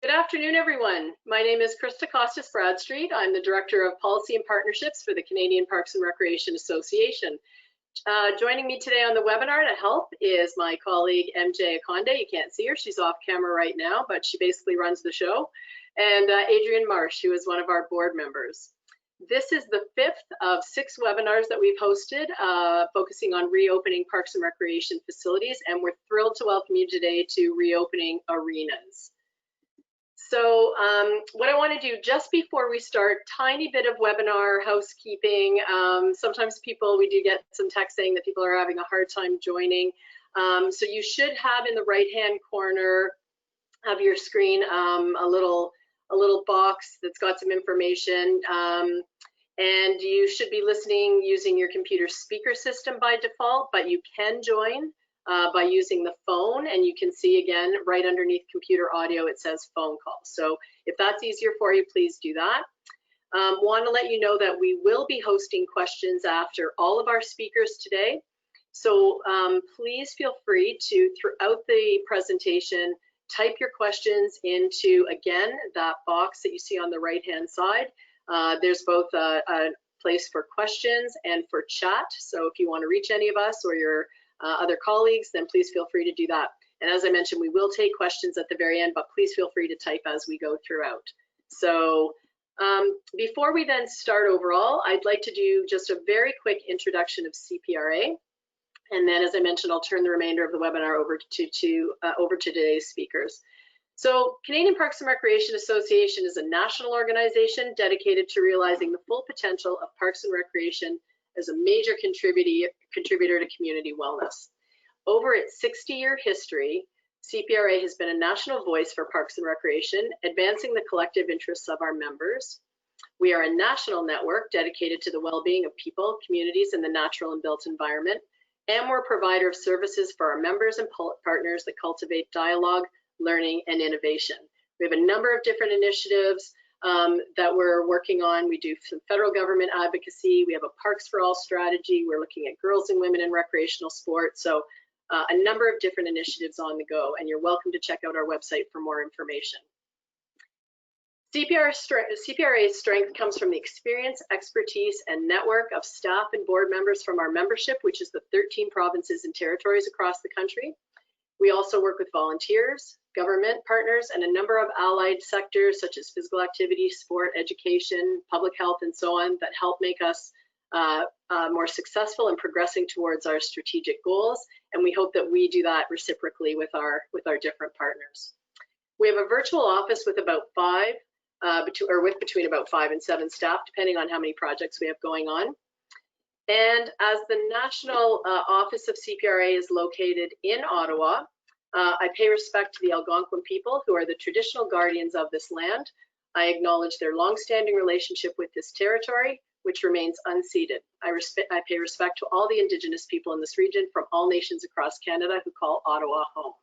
Good afternoon, everyone. My name is Krista Costas Bradstreet. I'm the Director of Policy and Partnerships for the Canadian Parks and Recreation Association. Joining me today on the webinar to help is my colleague, MJ Akonde. You can't see her, she's off camera right now, but she basically runs the show. And Adrienne Marsh, who is one of our board members. This is the 5th of 6 webinars that we've hosted, focusing on reopening parks and recreation facilities, and we're thrilled to welcome you today to reopening arenas. So what I want to do just before we start, tiny bit of webinar housekeeping. Sometimes we do get some text saying that people are having a hard time joining. So you should have in the right-hand corner of your screen a little box that's got some information. And you should be listening using your computer speaker system by default, but you can join by using the phone, and you can see again right underneath computer audio it says phone call. So if that's easier for you, please do that. Want to let you know that we will be hosting questions after all of our speakers today. So please feel free to, throughout the presentation, type your questions into, again, that box that you see on the right-hand side. There's both a place for questions and for chat. So if you want to reach any of us or your other colleagues, then please feel free to do that. And as I mentioned, we will take questions at the very end, but please feel free to type as we go throughout. So before we then start overall, I'd like to do just a very quick introduction of CPRA. And then, as I mentioned, I'll turn the remainder of the webinar over to today's speakers. So Canadian Parks and Recreation Association is a national organization dedicated to realizing the full potential of parks and recreation as a major contributor to community wellness. Over its 60-year history, CPRA has been a national voice for parks and recreation, advancing the collective interests of our members. We are a national network dedicated to the well-being of people, communities, and the natural and built environment, and we're a provider of services for our members and partners that cultivate dialogue, learning, and innovation. We have a number of different initiatives that we're working on. We do some federal government advocacy. We have a Parks for All strategy. We're looking at girls and women in recreational sports. So a number of different initiatives on the go, and you're welcome to check out our website for more information. CPRA's strength comes from the experience, expertise, and network of staff and board members from our membership, which is the 13 provinces and territories across the country. We also work with volunteers, government partners, and a number of allied sectors such as physical activity, sport, education, public health, and so on that help make us more successful in progressing towards our strategic goals. And we hope that we do that reciprocally with our different partners. We have a virtual office with about between about 5 and 7 staff, depending on how many projects we have going on. And as the national office of CPRA is located in Ottawa, I pay respect to the Algonquin people, who are the traditional guardians of this land. I acknowledge their long-standing relationship with this territory, which remains unceded. I pay respect to all the Indigenous people in this region from all nations across Canada who call Ottawa home.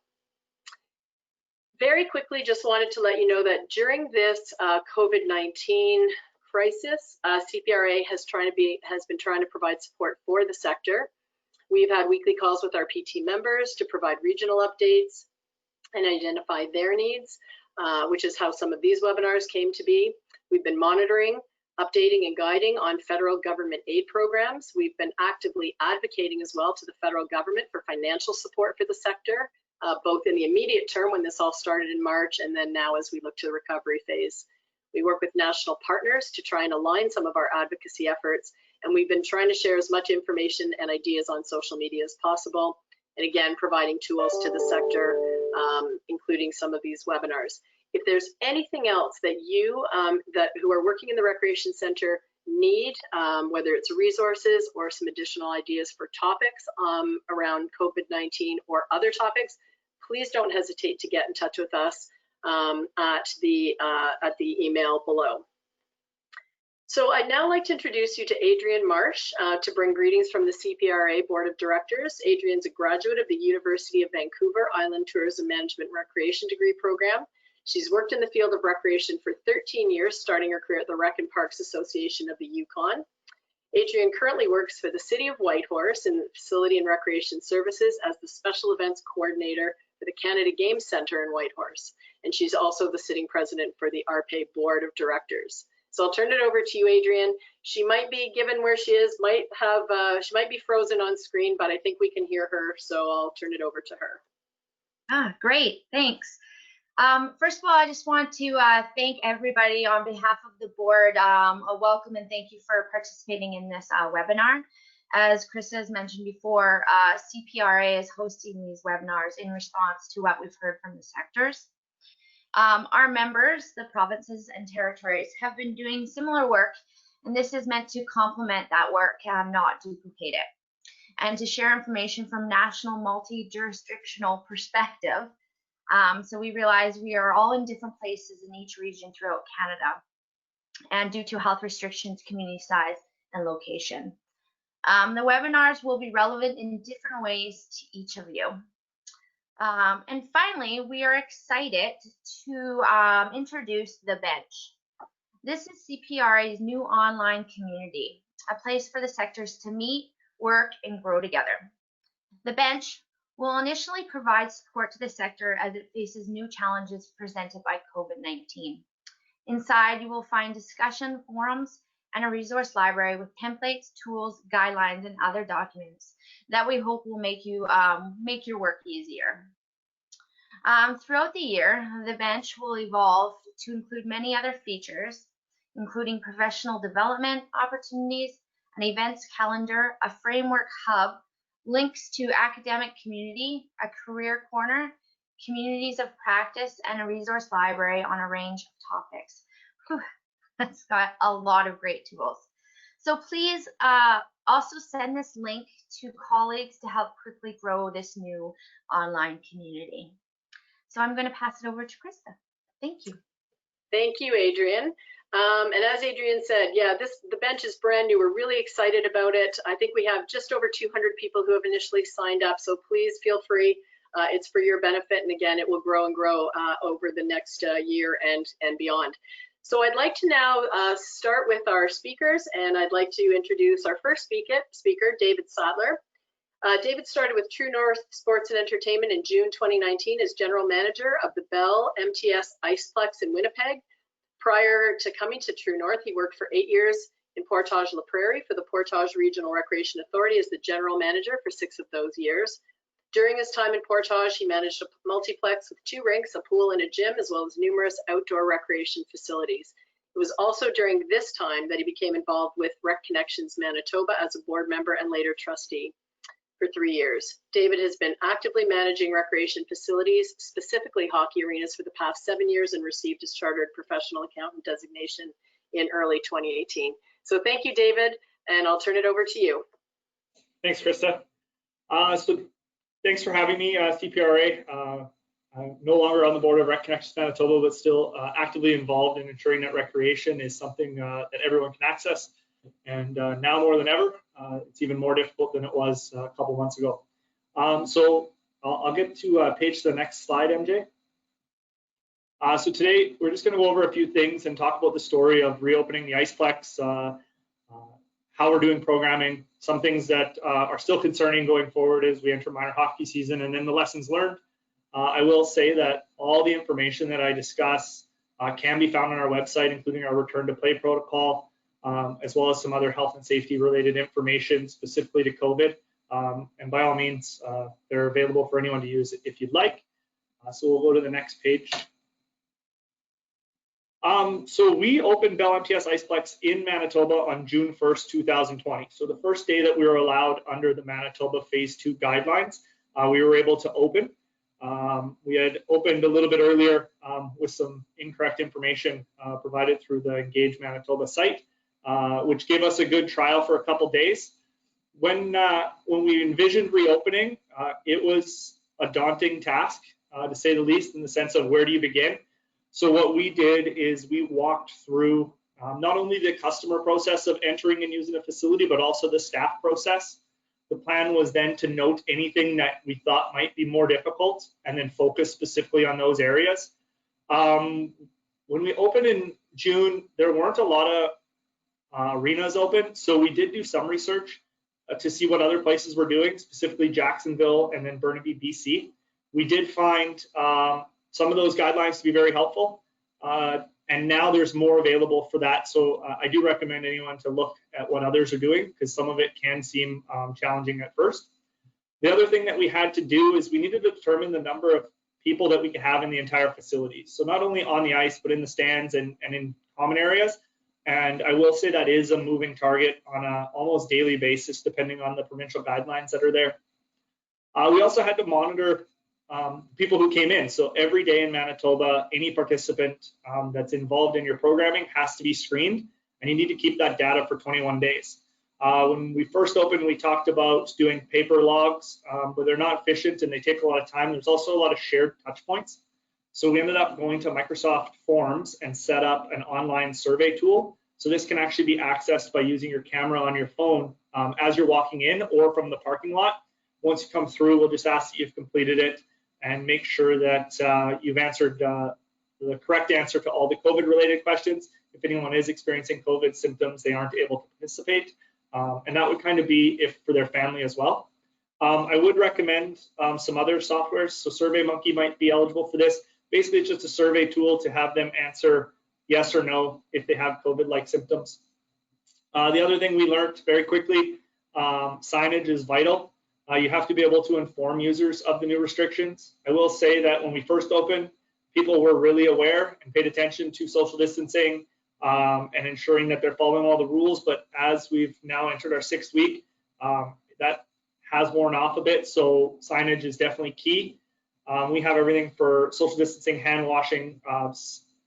Very quickly, just wanted to let you know that during this COVID-19 crisis, CPRA has been trying to provide support for the sector. We've had weekly calls with our PT members to provide regional updates and identify their needs, which is how some of these webinars came to be. We've been monitoring, updating, and guiding on federal government aid programs. We've been actively advocating as well to the federal government for financial support for the sector, both in the immediate term when this all started in March, and then now as we look to the recovery phase. We work with national partners to try and align some of our advocacy efforts, and we've been trying to share as much information and ideas on social media as possible, and again, providing tools to the sector, including some of these webinars. If there's anything else that you who are working in the Recreation Center need, whether it's resources or some additional ideas for topics around COVID-19 or other topics, please don't hesitate to get in touch with us at the email below. So I'd now like to introduce you to Adrienne Marsh to bring greetings from the CPRA Board of Directors. Adrienne's a graduate of the University of Vancouver Island Tourism Management Recreation degree program. She's worked in the field of recreation for 13 years, starting her career at the Rec and Parks Association of the Yukon. Adrienne currently works for the City of Whitehorse in Facility and Recreation Services as the Special Events Coordinator for the Canada Games Centre in Whitehorse. And she's also the sitting president for the RPA Board of Directors. So I'll turn it over to you, Adrienne. She might be, given where she is, she might be frozen on screen, but I think we can hear her, so I'll turn it over to her. Great, thanks. First of all, I just want to thank everybody on behalf of the board. A welcome and thank you for participating in this webinar. As Krista has mentioned before, CPRA is hosting these webinars in response to what we've heard from the sectors. Our members, the provinces and territories, have been doing similar work, and this is meant to complement that work and not duplicate it, and to share information from national multi-jurisdictional perspective. So we realize we are all in different places in each region throughout Canada, and due to health restrictions, community size, and location. The webinars will be relevant in different ways to each of you. And finally, we are excited to introduce The Bench. This is CPRA's new online community, a place for the sectors to meet, work, and grow together. The Bench will initially provide support to the sector as it faces new challenges presented by COVID-19. Inside, you will find discussion forums and a resource library with templates, tools, guidelines, and other documents that we hope will make you make your work easier. Throughout the year, the bench will evolve to include many other features, including professional development opportunities, an events calendar, a framework hub, links to academic community, a career corner, communities of practice, and a resource library on a range of topics. Whew, that's got a lot of great tools. So please also send this link to colleagues to help quickly grow this new online community. So I'm going to pass it over to Krista. Thank you. Thank you, Adrienne. And as Adrienne said, yeah, the bench is brand new. We're really excited about it. I think we have just over 200 people who have initially signed up, so please feel free. It's for your benefit, and again, it will grow and grow over the next year and beyond. So I'd like to now start with our speakers, and I'd like to introduce our first speaker, David Sadler. David started with True North Sports and Entertainment in June 2019 as General Manager of the Bell MTS Iceplex in Winnipeg. Prior to coming to True North, he worked for 8 years in Portage la Prairie for the Portage Regional Recreation Authority as the General Manager for 6 of those years. During his time in Portage, he managed a multiplex with 2 rinks, a pool, and a gym, as well as numerous outdoor recreation facilities. It was also during this time that he became involved with Rec Connections Manitoba as a board member and later trustee for 3 years. David has been actively managing recreation facilities, specifically hockey arenas, for the past 7 years and received his chartered professional accountant designation in early 2018. So thank you, David, and I'll turn it over to you. Thanks, Krista. So thanks for having me, CPRA. I'm no longer on the board of Rec Connections Manitoba, but still actively involved in ensuring that recreation is something that everyone can access. And now more than ever, it's even more difficult than it was a couple months ago. So I'll get to page to the next slide, MJ. So today, we're just going to go over a few things and talk about the story of reopening the Iceplex, how we're doing programming, some things that are still concerning going forward as we enter minor hockey season, and then the lessons learned. I will say that all the information that I discuss can be found on our website, including our return to play protocol, as well as some other health and safety related information specifically to COVID. And by all means, they're available for anyone to use if you'd like. So we'll go to the next page. So we opened Bell MTS Iceplex in Manitoba on June 1st, 2020. So the first day that we were allowed under the Manitoba Phase 2 guidelines, we were able to open. We had opened a little bit earlier with some incorrect information provided through the Engage Manitoba site, which gave us a good trial for a couple days. When we envisioned reopening, it was a daunting task, to say the least, in the sense of where do you begin? So what we did is we walked through not only the customer process of entering and using the facility, but also the staff process. The plan was then to note anything that we thought might be more difficult and then focus specifically on those areas. When we opened in June, there weren't a lot of arenas open, so we did do some research to see what other places were doing, specifically Jacksonville and then Burnaby, BC. We did find some of those guidelines to be very helpful, and now there's more available for that. So I do recommend anyone to look at what others are doing, because some of it can seem challenging at first. The other thing that we had to do is we needed to determine the number of people that we could have in the entire facility. So not only on the ice, but in the stands and in common areas. And I will say that is a moving target on an almost daily basis, depending on the provincial guidelines that are there. We also had to monitor people who came in. So every day in Manitoba, any participant that's involved in your programming has to be screened, and you need to keep that data for 21 days. When we first opened, we talked about doing paper logs, but they're not efficient and they take a lot of time. There's also a lot of shared touch points. So we ended up going to Microsoft Forms and set up an online survey tool. So this can actually be accessed by using your camera on your phone as you're walking in or from the parking lot. Once you come through, we'll just ask that you've completed it and make sure that you've answered the correct answer to all the COVID-related questions. If anyone is experiencing COVID symptoms, they aren't able to participate. And that would kind of be if for their family as well. I would recommend some other softwares. So SurveyMonkey might be eligible for this. Basically, it's just a survey tool to have them answer yes or no if they have COVID-like symptoms. The other thing we learned very quickly, signage is vital. You have to be able to inform users of the new restrictions. I will say that when we first opened, people were really aware and paid attention to social distancing and ensuring that they're following all the rules. But as we've now entered our 6th week, that has worn off a bit. So signage is definitely key. We have everything for social distancing, hand washing,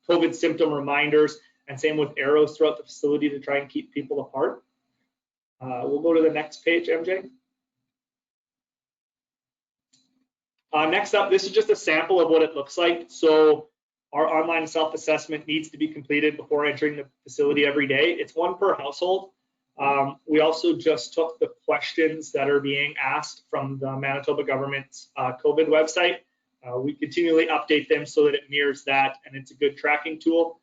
COVID symptom reminders, and same with arrows throughout the facility to try and keep people apart. We'll go to the next page, MJ. Next up, this is just a sample of what it looks like. So our online self-assessment needs to be completed before entering the facility every day. It's one per household. We also just took the questions that are being asked from the Manitoba government's COVID website. We continually update them so that it mirrors that, and it's a good tracking tool.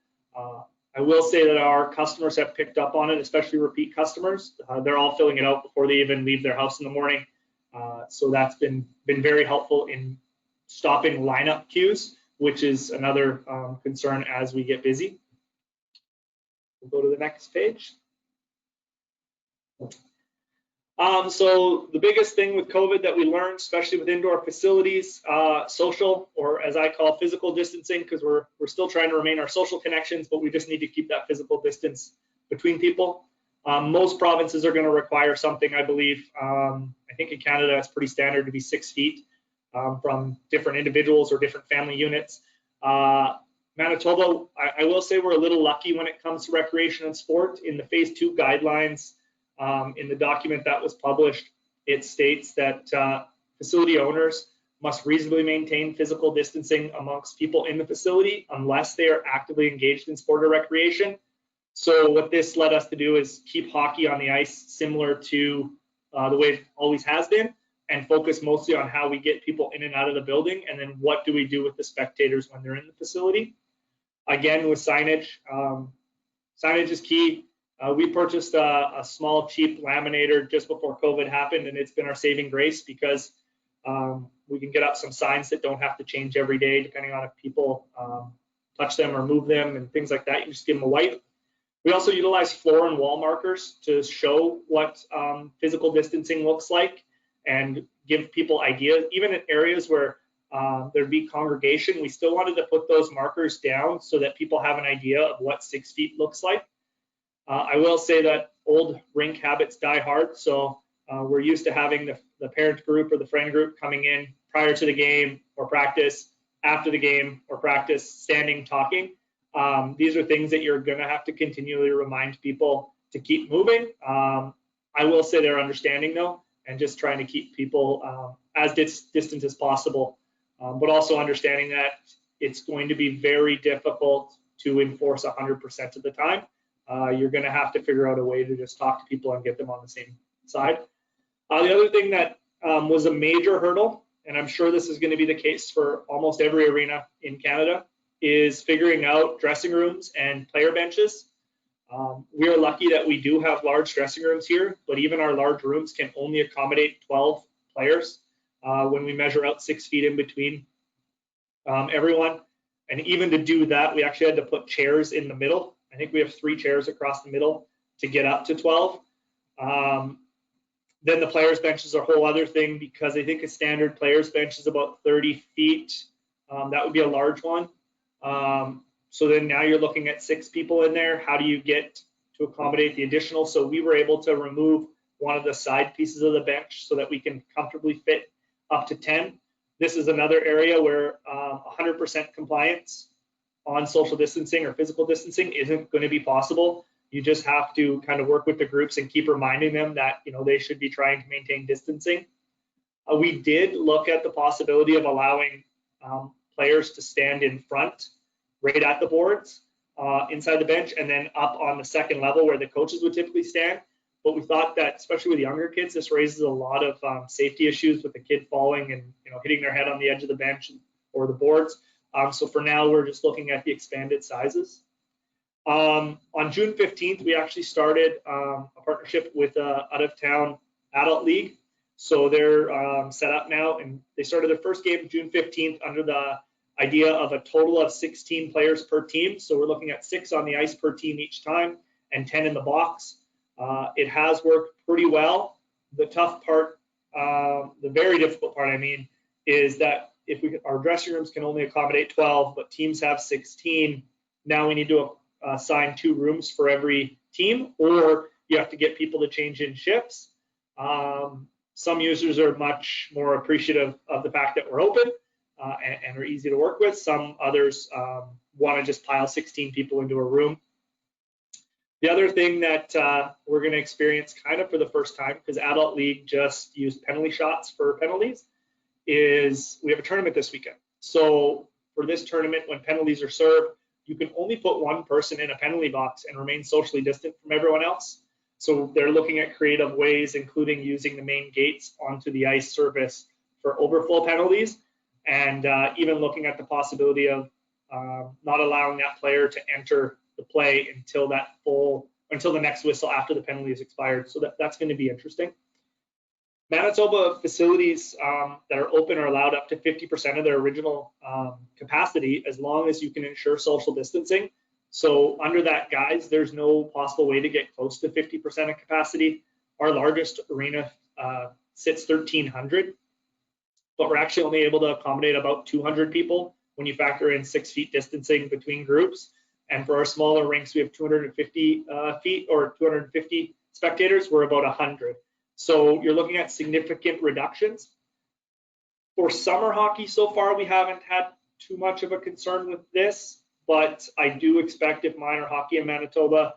I will say that our customers have picked up on it, especially repeat customers. They're all filling it out before they even leave their house in the morning. So that's been very helpful in stopping lineup queues, which is another concern as we get busy. We'll go to the next page. So the biggest thing with COVID that we learned, especially with indoor facilities, social, or as I call physical distancing, because we're still trying to remain our social connections, but we just need to keep that physical distance between people. Most provinces are going to require something, I believe. I think in Canada, it's pretty standard to be 6 feet from different individuals or different family units. Manitoba, I will say we're a little lucky when it comes to recreation and sport. In the phase 2 guidelines, in the document that was published, it states that facility owners must reasonably maintain physical distancing amongst people in the facility unless they are actively engaged in sport or recreation. So what this led us to do is keep hockey on the ice similar to the way it always has been, and focus mostly on how we get people in and out of the building, and then what do we do with the spectators when they're in the facility. Again, with signage, signage is key. We purchased a small, cheap laminator just before COVID happened, and it's been our saving grace because we can get up some signs that don't have to change every day, depending on if people touch them or move them and things like that. You just give them a wipe. We also utilize floor and wall markers to show what physical distancing looks like and give people ideas. Even in areas where there'd be congregation, we still wanted to put those markers down so that people have an idea of what 6 feet looks like. I will say that old rink habits die hard, so we're used to having the parent group or the friend group coming in prior to the game or practice, after the game or practice, standing, talking. These are things that you're going to have to continually remind people to keep moving. I will say they're understanding though, and just trying to keep people as distant as possible, but also understanding that it's going to be very difficult to enforce 100% of the time. You're going to have to figure out a way to just talk to people and get them on the same side. The other thing that was a major hurdle, and I'm sure this is going to be the case for almost every arena in Canada, is figuring out dressing rooms and player benches. We are lucky that we do have large dressing rooms here, but even our large rooms can only accommodate 12 players. when we measure out 6 feet in between everyone. And even to do that, we actually had to put chairs in the middle. I think we have 3 chairs across the middle to get up to 12. Then the players' bench is a whole other thing, because I think a standard players' bench is about 30 feet. That would be a large one. So then now you're looking at 6 people in there. How do you get to accommodate the additional? So we were able to remove one of the side pieces of the bench so that we can comfortably fit up to 10. This is another area where 100% compliance on social distancing or physical distancing isn't going to be possible. You just have to kind of work with the groups and keep reminding them that, you know, they should be trying to maintain distancing. We did look at the possibility of allowing players to stand in front, right at the boards, inside the bench, and then up on the second level where the coaches would typically stand. But we thought that, especially with younger kids, this raises a lot of safety issues with the kid falling and, you know, hitting their head on the edge of the bench or the boards. So for now, we're just looking at the expanded sizes. On June 15th, we actually started a partnership with out-of-town adult league. So they're set up now, and they started their first game June 15th under the idea of a total of 16 players per team. So we're looking at 6 on the ice per team each time and 10 in the box. It has worked pretty well. The tough part, the very difficult part, I mean, is that if our dressing rooms can only accommodate 12, but teams have 16, now we need to assign 2 rooms for every team, or you have to get people to change in shifts. Some users are much more appreciative of the fact that we're open and are easy to work with. Some others want to just pile 16 people into a room. The other thing that we're going to experience kind of for the first time, because Adult League just used penalty shots for penalties, is we have a tournament this weekend. So for this tournament, when penalties are served, you can only put 1 person in a penalty box and remain socially distant from everyone else. So they're looking at creative ways, including using the main gates onto the ice surface for overflow penalties, and even looking at the possibility of not allowing that player to enter the play until the next whistle after the penalty is expired. So that's going to be interesting. Manitoba facilities that are open are allowed up to 50% of their original capacity, as long as you can ensure social distancing. So under that guise, there's no possible way to get close to 50% of capacity. Our largest arena sits 1,300, but we're actually only able to accommodate about 200 people when you factor in 6 feet distancing between groups. And for our smaller rinks, we have 250 feet or 250 spectators. We're about 100. So you're looking at significant reductions. For summer hockey so far, we haven't had too much of a concern with this, but I do expect if minor hockey in Manitoba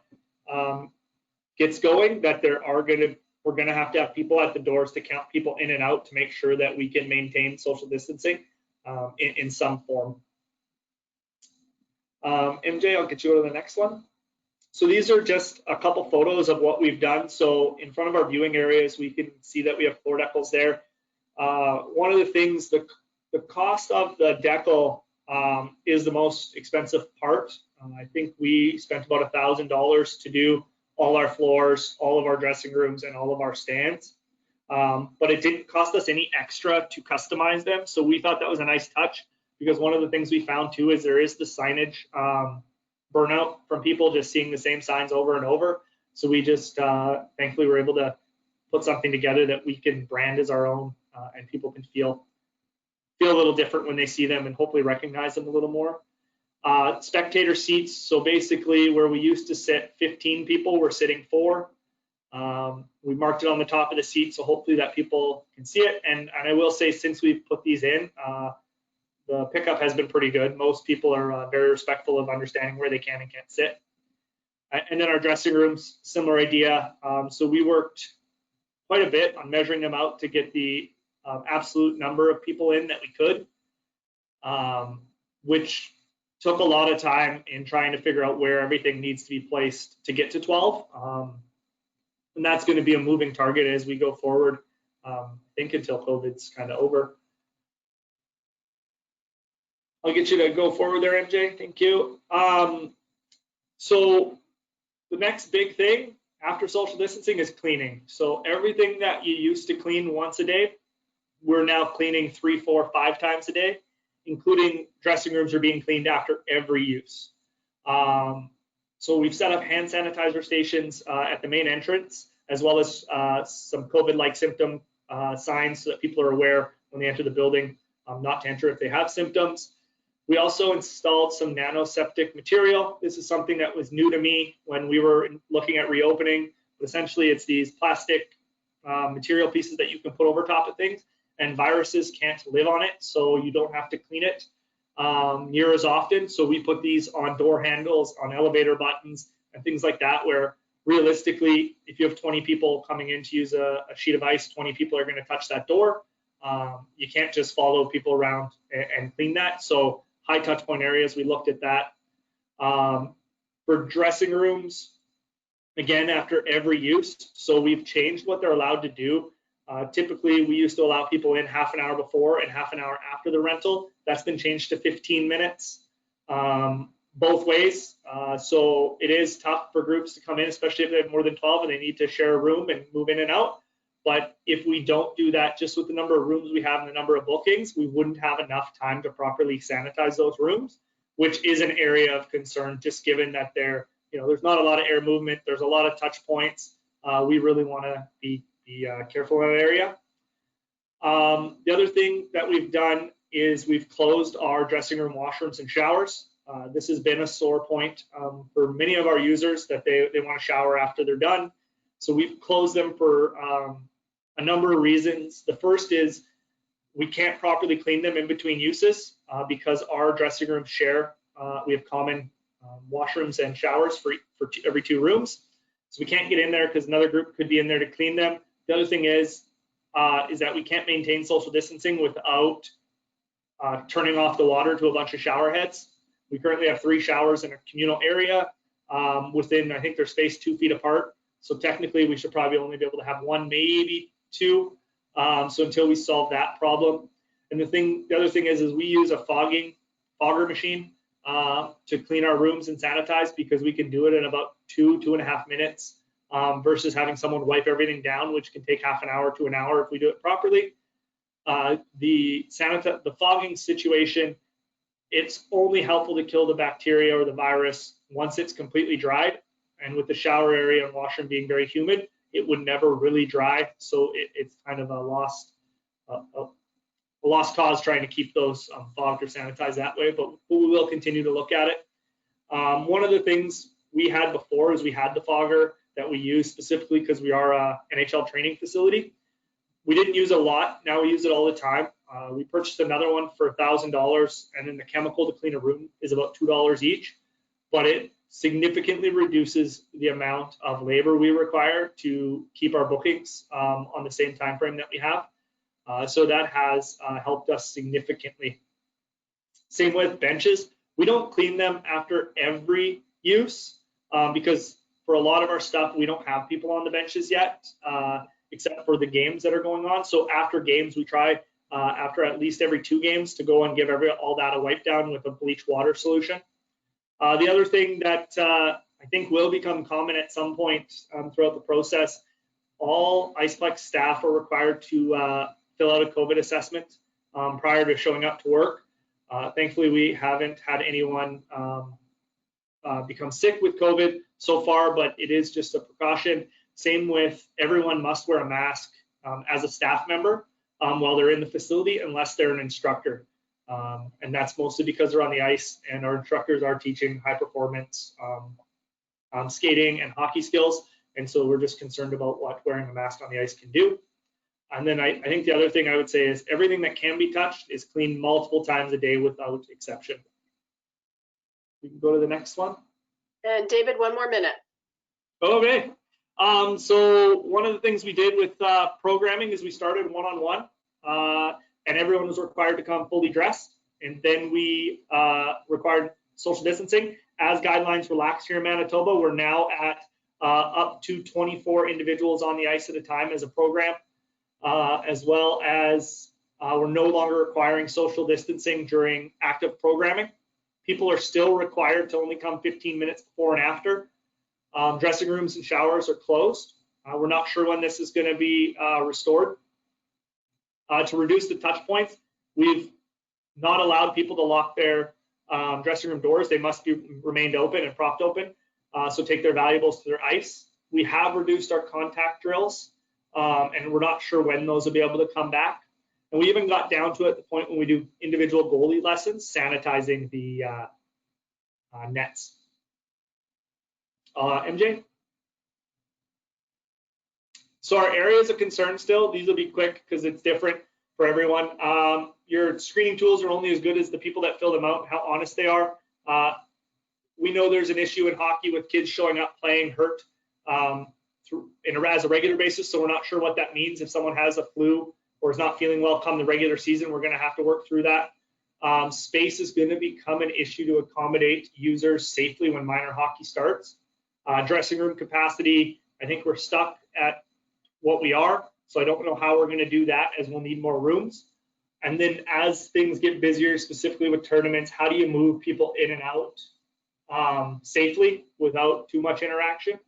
gets going, that we're going to have people at the doors to count people in and out to make sure that we can maintain social distancing in some form. MJ, I'll get you to the next one. So these are just a couple photos of what we've done. So in front of our viewing areas, we can see that we have floor decals there. One of the things, the cost of the decal is the most expensive part. I think we spent about $1,000 to do all our floors, all of our dressing rooms, and all of our stands. But it didn't cost us any extra to customize them. So we thought that was a nice touch, because one of the things we found too is there is the signage burnout from people just seeing the same signs over and over. So we just thankfully were able to put something together that we can brand as our own, and people can feel a little different when they see them and hopefully recognize them a little more. Spectator seats, so basically where we used to sit 15 people, we're sitting 4. We marked it on the top of the seat, so hopefully that people can see it. And I will say, since we've put these in, the pickup has been pretty good. Most people are very respectful of understanding where they can and can't sit. And then our dressing rooms, similar idea. So we worked quite a bit on measuring them out to get the absolute number of people in that we could, which took a lot of time in trying to figure out where everything needs to be placed to get to 12. And that's going to be a moving target as we go forward, I think until COVID's kind of over. I'll get you to go forward there, MJ. Thank you. So the next big thing after social distancing is cleaning. So everything that you used to clean once a day, we're now cleaning 3, 4, 5 times a day, including dressing rooms are being cleaned after every use. So we've set up hand sanitizer stations at the main entrance, as well as some COVID-like symptom signs so that people are aware when they enter the building not to enter if they have symptoms. We also installed some nanoseptic material. This is something that was new to me when we were looking at reopening. But essentially, it's these plastic material pieces that you can put over top of things, and viruses can't live on it, so you don't have to clean it near as often. So we put these on door handles, on elevator buttons, and things like that, where realistically, if you have 20 people coming in to use a sheet of ice, 20 people are going to touch that door. You can't just follow people around and clean that. So high touch point areas, we looked at that. For dressing rooms, again, after every use, so we've changed what they're allowed to do. Typically, we used to allow people in half an hour before and half an hour after the rental. That's been changed to 15 minutes both ways. So it is tough for groups to come in, especially if they have more than 12 and they need to share a room and move in and out. But if we don't do that, just with the number of rooms we have and the number of bookings, we wouldn't have enough time to properly sanitize those rooms, which is an area of concern, just given that there's not a lot of air movement. There's a lot of touch points. We really want to be careful in that area. The other thing that we've done is we've closed our dressing room washrooms and showers. This has been a sore point for many of our users, that they want to shower after they're done. So we've closed them for a number of reasons. The first is we can't properly clean them in between uses because our dressing rooms share. We have common washrooms and showers for every 2 rooms. So we can't get in there because another group could be in there to clean them. The other thing is that we can't maintain social distancing without turning off the water to a bunch of shower heads. We currently have 3 showers in a communal area within, I think they're spaced 2 feet apart. So technically we should probably only be able to have 1, maybe 2. So until we solve that problem. And the other thing is we use a fogger machine to clean our rooms and sanitize, because we can do it in about 2.5 minutes versus having someone wipe everything down, which can take half an hour to an hour if we do it properly. The fogging situation, it's only helpful to kill the bacteria or the virus once it's completely dried. And with the shower area and washroom being very humid, it would never really dry. So it's kind of a lost cause trying to keep those fogged or sanitized that way, but we will continue to look at it. One of the things we had before is we had the fogger that we use specifically because we are a NHL training facility. We didn't use it a lot. Now we use it all the time. We purchased another one for $1,000, and then the chemical to clean a room is about $2 each, but it significantly reduces the amount of labor we require to keep our bookings on the same time frame that we have. So that has helped us significantly. Same with benches. We don't clean them after every use because for a lot of our stuff, we don't have people on the benches yet, except for the games that are going on. So after games, we try after at least every 2 games to go and give all that a wipe down with a bleach water solution. The other thing that I think will become common at some point throughout the process, all Iceplex staff are required to fill out a COVID assessment prior to showing up to work. Thankfully, we haven't had anyone become sick with COVID so far, but it is just a precaution. Same with everyone must wear a mask as a staff member while they're in the facility, unless they're an instructor. And that's mostly because they're on the ice and our instructors are teaching high performance skating and hockey skills. And so we're just concerned about what wearing a mask on the ice can do. And then I think the other thing I would say is everything that can be touched is cleaned multiple times a day without exception. We can go to the next one. And David, 1 more minute. Okay. So one of the things we did with programming is we started one-on-one and everyone was required to come fully dressed. And then we required social distancing. As guidelines relax here in Manitoba, we're now at up to 24 individuals on the ice at a time as a program. As well as we're no longer requiring social distancing during active programming. People are still required to only come 15 minutes before and after. Dressing rooms and showers are closed. We're not sure when this is going to be restored. To reduce the touch points, we've not allowed people to lock their dressing room doors. They must be remained open and propped open. So take their valuables to their ice. We have reduced our contact drills, and we're not sure when those will be able to come back. And we even got down to at the point when we do individual goalie lessons, sanitizing the nets. MJ? So our areas of concern still, these will be quick because it's different for everyone. Your screening tools are only as good as the people that fill them out and how honest they are. We know there's an issue in hockey with kids showing up playing hurt as a regular basis, so we're not sure what that means. If someone has a flu or is not feeling well come the regular season, we're going to have to work through that. Space is going to become an issue to accommodate users safely when minor hockey starts. Dressing room capacity, I think we're stuck at what we are, so I don't know how we're going to do that, as we'll need more rooms. And then as things get busier, specifically with tournaments, how do you move people in and out safely without too much interaction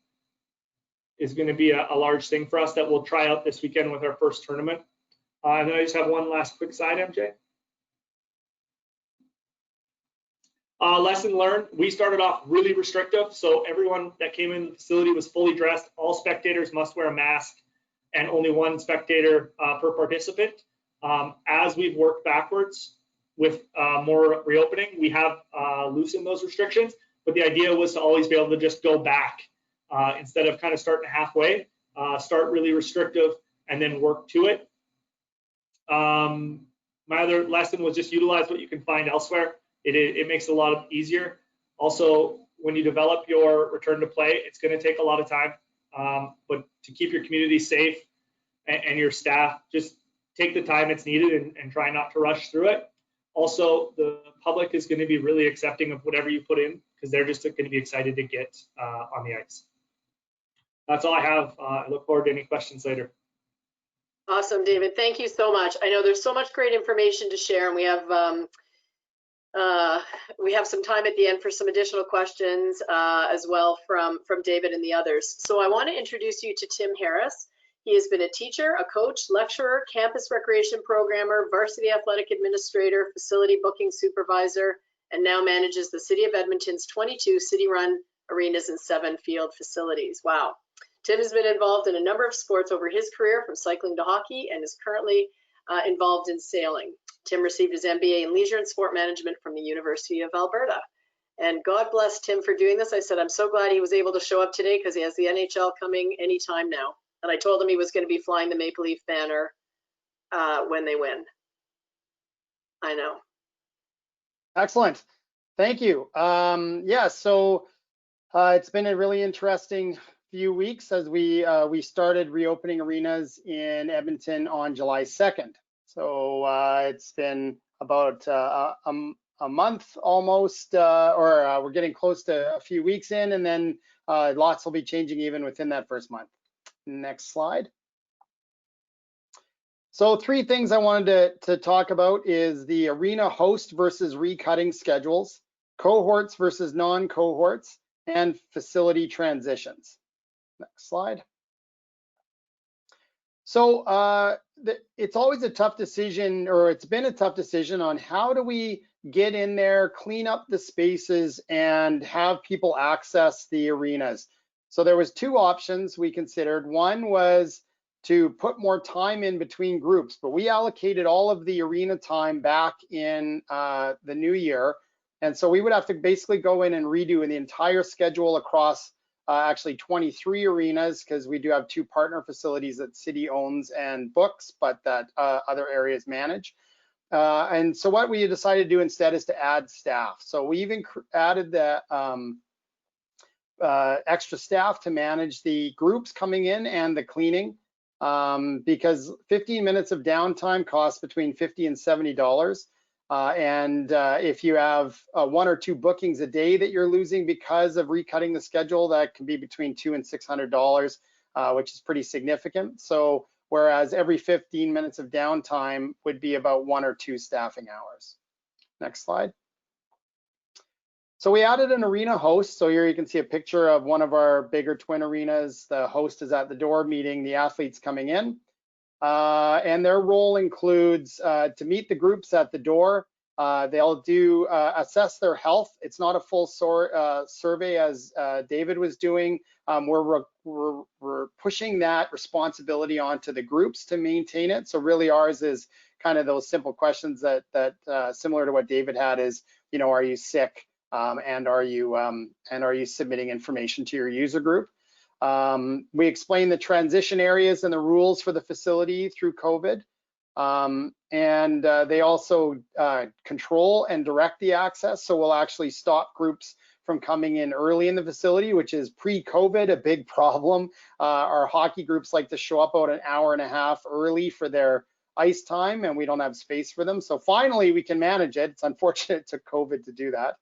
is going to be a large thing for us that we'll try out this weekend with our first tournament. And then I just have one last quick side, MJ. Lesson learned, we started off really restrictive, so everyone that came in the facility was fully dressed. All spectators must wear a mask and only one spectator per participant. As we've worked backwards with more reopening, we have loosened those restrictions, but the idea was to always be able to just go back instead of kind of starting halfway, start really restrictive and then work to it. My other lesson was just utilize what you can find elsewhere. It makes it a lot easier. Also, when you develop your return to play, it's going to take a lot of time, but to keep your community safe and your staff, just take the time it's needed and try not to rush through it. Also, the public is going to be really accepting of whatever you put in because they're just going to be excited to get on the ice. That's all I have. I look forward to any questions later. Awesome, David. Thank you so much. I know there's so much great information to share, and we have some time at the end for some additional questions as well from David and the others. So I want to introduce you to Tim Harris. He has been a teacher, a coach, lecturer, campus recreation programmer, varsity athletic administrator, facility booking supervisor, and now manages the City of Edmonton's 22 city-run arenas and 7 field facilities. Wow. Tim has been involved in a number of sports over his career, from cycling to hockey, and is currently involved in sailing. Tim received his MBA in Leisure and Sport Management from the University of Alberta. And God bless Tim for doing this. I said, I'm so glad he was able to show up today because he has the NHL coming anytime now. And I told him he was going to be flying the Maple Leaf banner when they win. I know. Excellent. Thank you. Yeah, so it's been a really interesting few weeks as we started reopening arenas in Edmonton on July 2nd. So it's been about a month almost, or we're getting close to a few weeks in, and then lots will be changing even within that first month. Next slide. So 3 things I wanted to talk about is the arena host versus recutting schedules, cohorts versus non-cohorts, and facility transitions. Next slide. So it's always a tough decision, or it's been a tough decision on how do we get in there, clean up the spaces, and have people access the arenas. So there was 2 options we considered. One was to put more time in between groups, but we allocated all of the arena time back in the new year. And so we would have to basically go in and redo the entire schedule across actually 23 arenas, because we do have 2 partner facilities that city owns and books, but that other areas manage. And so what we decided to do instead is to add staff. So we even added the extra staff to manage the groups coming in and the cleaning, because 15 minutes of downtime costs between $50 and $70. And if you have 1 or 2 bookings a day that you're losing because of recutting the schedule, that can be between $200 and $600, which is pretty significant. So whereas every 15 minutes of downtime would be about 1 or 2 staffing hours. Next slide. So we added an arena host. So here you can see a picture of one of our bigger twin arenas. The host is at the door meeting the athletes coming in. And their role includes to meet the groups at the door. They'll do assess their health. It's not a full survey as David was doing. We're pushing that responsibility onto the groups to maintain it. So really ours is kind of those simple questions that similar to what David had is, you know, are you sick? And are you submitting information to your user group? We explain the transition areas and the rules for the facility through COVID. And they also control and direct the access. So we'll actually stop groups from coming in early in the facility, which is pre-COVID a big problem. Our hockey groups like to show up about an hour and a half early for their ice time, and we don't have space for them. So finally we can manage it. It's unfortunate it took COVID to do that.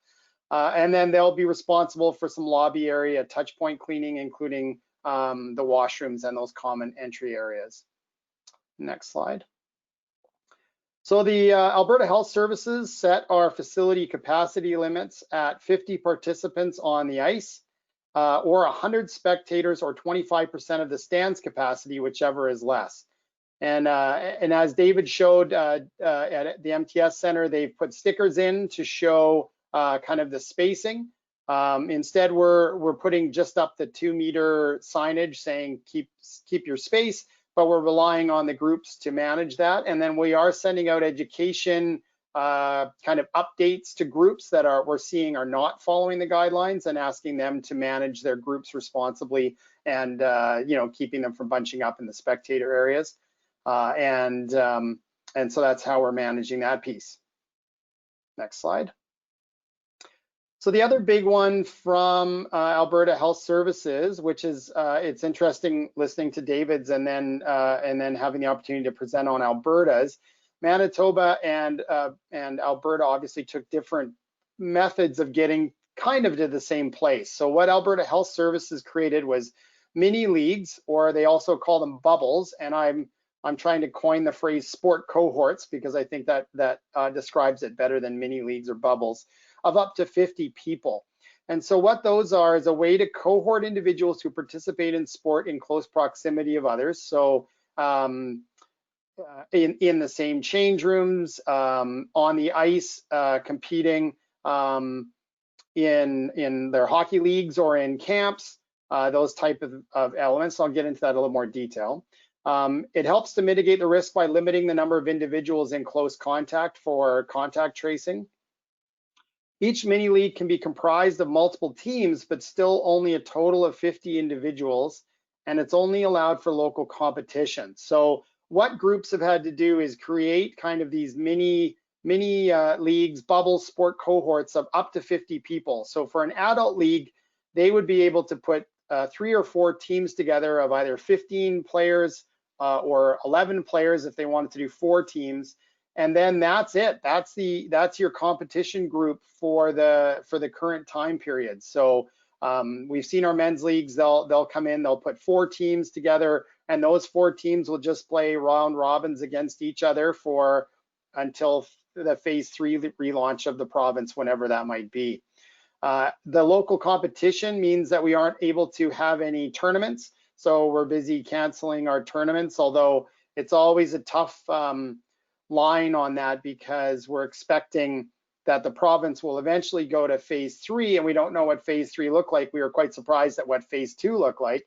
And then they'll be responsible for some lobby area touch point cleaning, including the washrooms and those common entry areas. Next slide. So the Alberta Health Services set our facility capacity limits at 50 participants on the ice, or 100 spectators, or 25% of the stands capacity, whichever is less. And as David showed at the MTS Center, they've put stickers in to show kind of the spacing. Instead, we're putting just up the 2-meter signage saying keep your space, but we're relying on the groups to manage that. And then we are sending out education kind of updates to groups that we're seeing are not following the guidelines, and asking them to manage their groups responsibly, and you know, keeping them from bunching up in the spectator areas. And so that's how we're managing that piece. Next slide. So the other big one from Alberta Health Services, which is it's interesting listening to David's and then having the opportunity to present on Alberta's. Manitoba and Alberta obviously took different methods of getting kind of to the same place. So what Alberta Health Services created was mini leagues, or they also call them bubbles. And I'm trying to coin the phrase sport cohorts, because I think that describes it better than mini leagues or bubbles, of up to 50 people. And so what those are is a way to cohort individuals who participate in sport in close proximity of others. So in the same change rooms, on the ice, competing in their hockey leagues or in camps, those type of elements. I'll get into that in a little more detail. It helps to mitigate the risk by limiting the number of individuals in close contact for contact tracing. Each mini league can be comprised of multiple teams, but still only a total of 50 individuals, and it's only allowed for local competition. So what groups have had to do is create kind of these mini leagues, bubble sport cohorts of up to 50 people. So for an adult league, they would be able to put 3 or 4 teams together of either 15 players or 11 players if they wanted to do 4 teams. And then that's it. That's your competition group for the current time period. So we've seen our men's leagues. They'll come in. They'll put 4 teams together, and those 4 teams will just play round robins against each other until the phase 3 relaunch of the province, whenever that might be. The local competition means that we aren't able to have any tournaments. So we're busy canceling our tournaments, although it's always a tough line on that, because we're expecting that the province will eventually go to phase 3, and we don't know what phase 3 looked like. We were quite surprised at what phase 2 looked like.